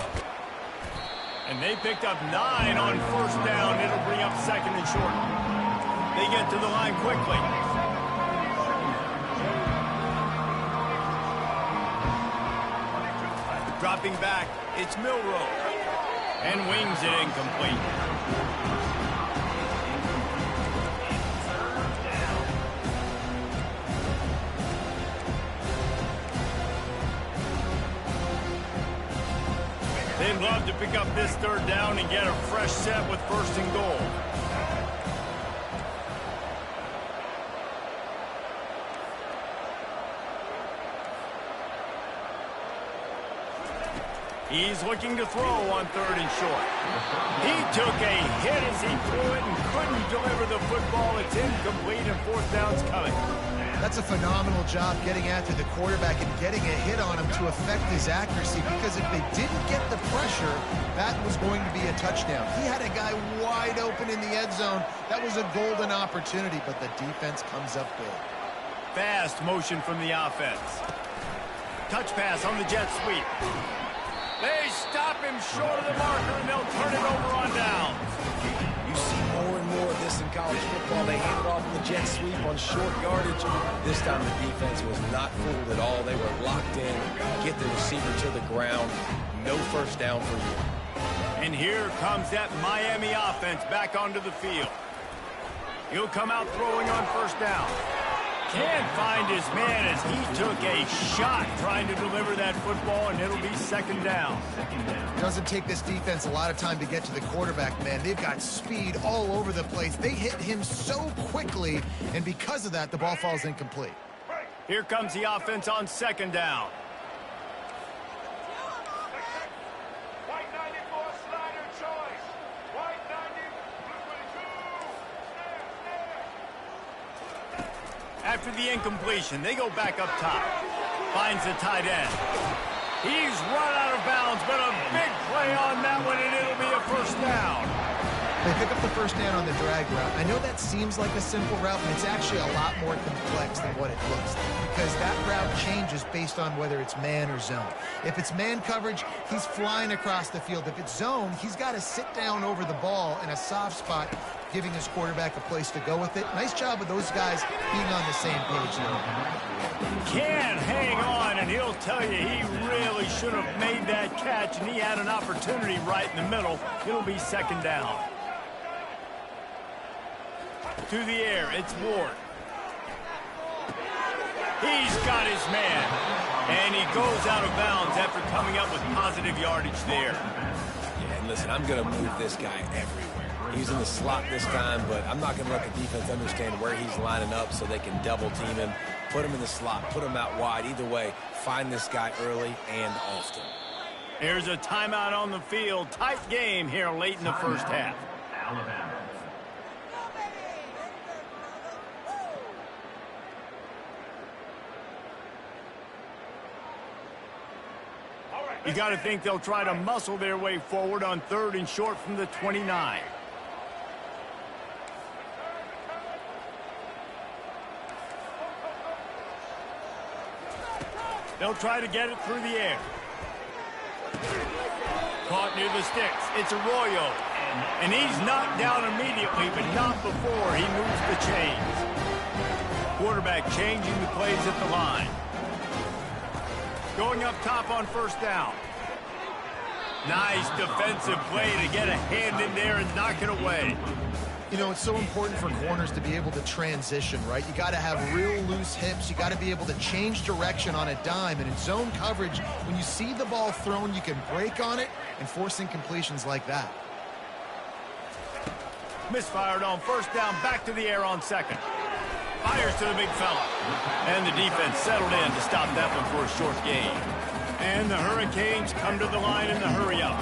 And they picked up 9 on first down. It'll bring up 2nd and short. They get to the line quickly. Dropping back, it's Milroe. And wings it incomplete. They'd love to pick up this 3rd down and get a fresh set with 1st and goal. He's looking to throw on 3rd and short. He took a hit as he threw it and couldn't deliver the football. It's incomplete and 4th down's coming. That's a phenomenal job getting after the quarterback and getting a hit on him to affect his accuracy, because if they didn't get the pressure, that was going to be a touchdown. He had a guy wide open in the end zone. That was a golden opportunity, but the defense comes up big. Fast motion from the offense. Touch pass on the jet sweep. They stop him short of the marker, and they'll turn it over on downs. You see more and more of this in college football. They hand it off in the jet sweep on short yardage. This time the defense was not fooled at all. They were locked in, get the receiver to the ground. No first down for you. And here comes that Miami offense back onto the field. He'll come out throwing on first down. Can't find his man as he took a shot trying to deliver that football, and it'll be 2nd down. It doesn't take this defense a lot of time to get to the quarterback, man. They've got speed all over the place. They hit him so quickly, and because of that, the ball falls incomplete. Here comes the offense on 2nd down. White 94 slider choice. White 90, blue 22. After the incompletion, they go back up top. Finds the tight end. He's run out of bounds, but a big play on that one, and it'll be a first down. They pick up the first down on the drag route. I know that seems like a simple route, but it's actually a lot more complex than what it looks like, because that route changes based on whether it's man or zone. If it's man coverage, he's flying across the field. If it's zone, he's got to sit down over the ball in a soft spot, giving his quarterback a place to go with it. Nice job of those guys being on the same page there. Can hang on, and he'll tell you he really should have made that catch, and he had an opportunity right in the middle. It'll be 2nd down. To the air, it's Ward. He's got his man. And he goes out of bounds after coming up with positive yardage there. Yeah, and listen, I'm going to move this guy everywhere. He's in the slot this time, but I'm not going to let the defense understand where he's lining up so they can double team him, put him in the slot, put him out wide. Either way, find this guy early and often. There's a timeout on the field. Tight game here late in the first half. Alabama. You got to think they'll try to muscle their way forward on 3rd and short from the 29. They'll try to get it through the air. Caught near the sticks. It's Arroyo. And he's knocked down immediately, but not before he moves the chains. Quarterback changing the plays at the line. Going up top on 1st down. Nice defensive play to get a hand in there and knock it away. You know, it's so important for corners to be able to transition, right? You got to have real loose hips. You got to be able to change direction on a dime. And in zone coverage, when you see the ball thrown, you can break on it and force incompletions like that. Misfired on 1st down, back to the air on 2nd. Fires to the big fella. And the defense settled in to stop that one for a short gain. And the Hurricanes come to the line in the hurry-up.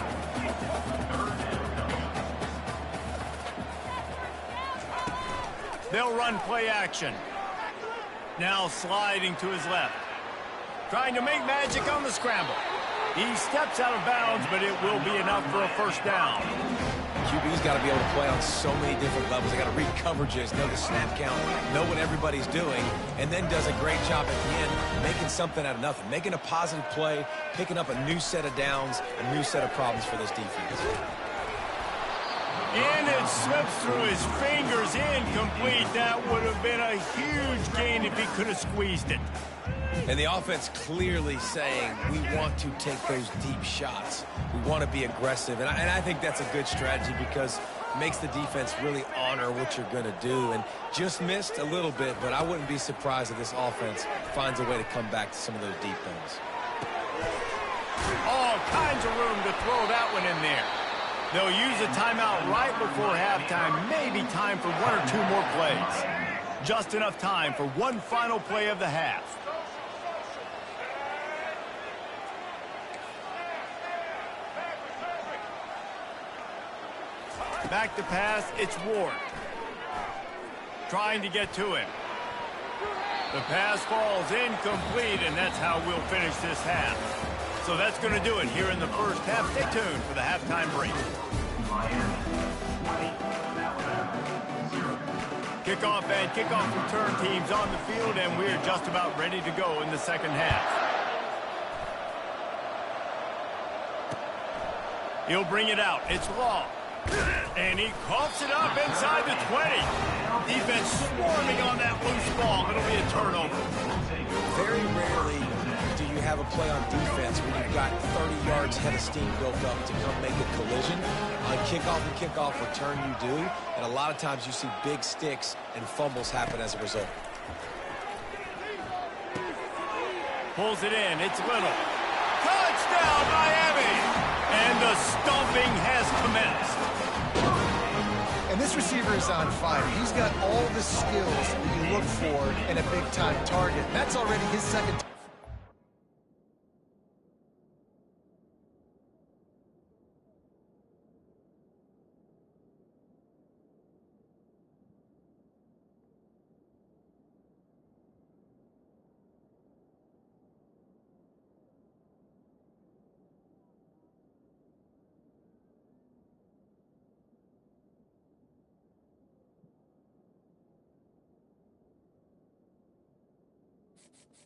They'll run play action. Now sliding to his left. Trying to make magic on the scramble. He steps out of bounds, but it will be enough for a 1st down. QB's got to be able to play on so many different levels. They got to read coverages, know the snap count, know what everybody's doing, and then does a great job at the end making something out of nothing, making a positive play, picking up a new set of downs, a new set of problems for this defense. And it slips through his fingers, incomplete. That would have been a huge gain if he could have squeezed it. And the offense clearly saying, we want to take those deep shots. We want to be aggressive. And I think that's a good strategy because it makes the defense really honor what you're going to do. And just missed a little bit, but I wouldn't be surprised if this offense finds a way to come back to some of those deep ones. All kinds of room to throw that one in there. They'll use a timeout right before halftime. Maybe time for 1 or 2 more plays. Just enough time for one final play of the half. Back to pass, it's Ward. Trying to get to him. The pass falls incomplete, and that's how we'll finish this half. So that's going to do it here in the first half. Stay tuned for the halftime break. Kickoff and kickoff return teams on the field, and we're just about ready to go in the second half. He'll bring it out. It's Law. And he coughs it up inside the 20. Defense swarming on that loose ball. It'll be a turnover. Very rarely do you have a play on defense where you've got 30 yards head of steam built up to come make a collision. On kickoff and kickoff return you do, and a lot of times you see big sticks and fumbles happen as a result. Pulls it in. It's Little. Touchdown, Miami! And the stomping has commenced. And this receiver is on fire. He's got all the skills that you look for in a big-time target. That's already his second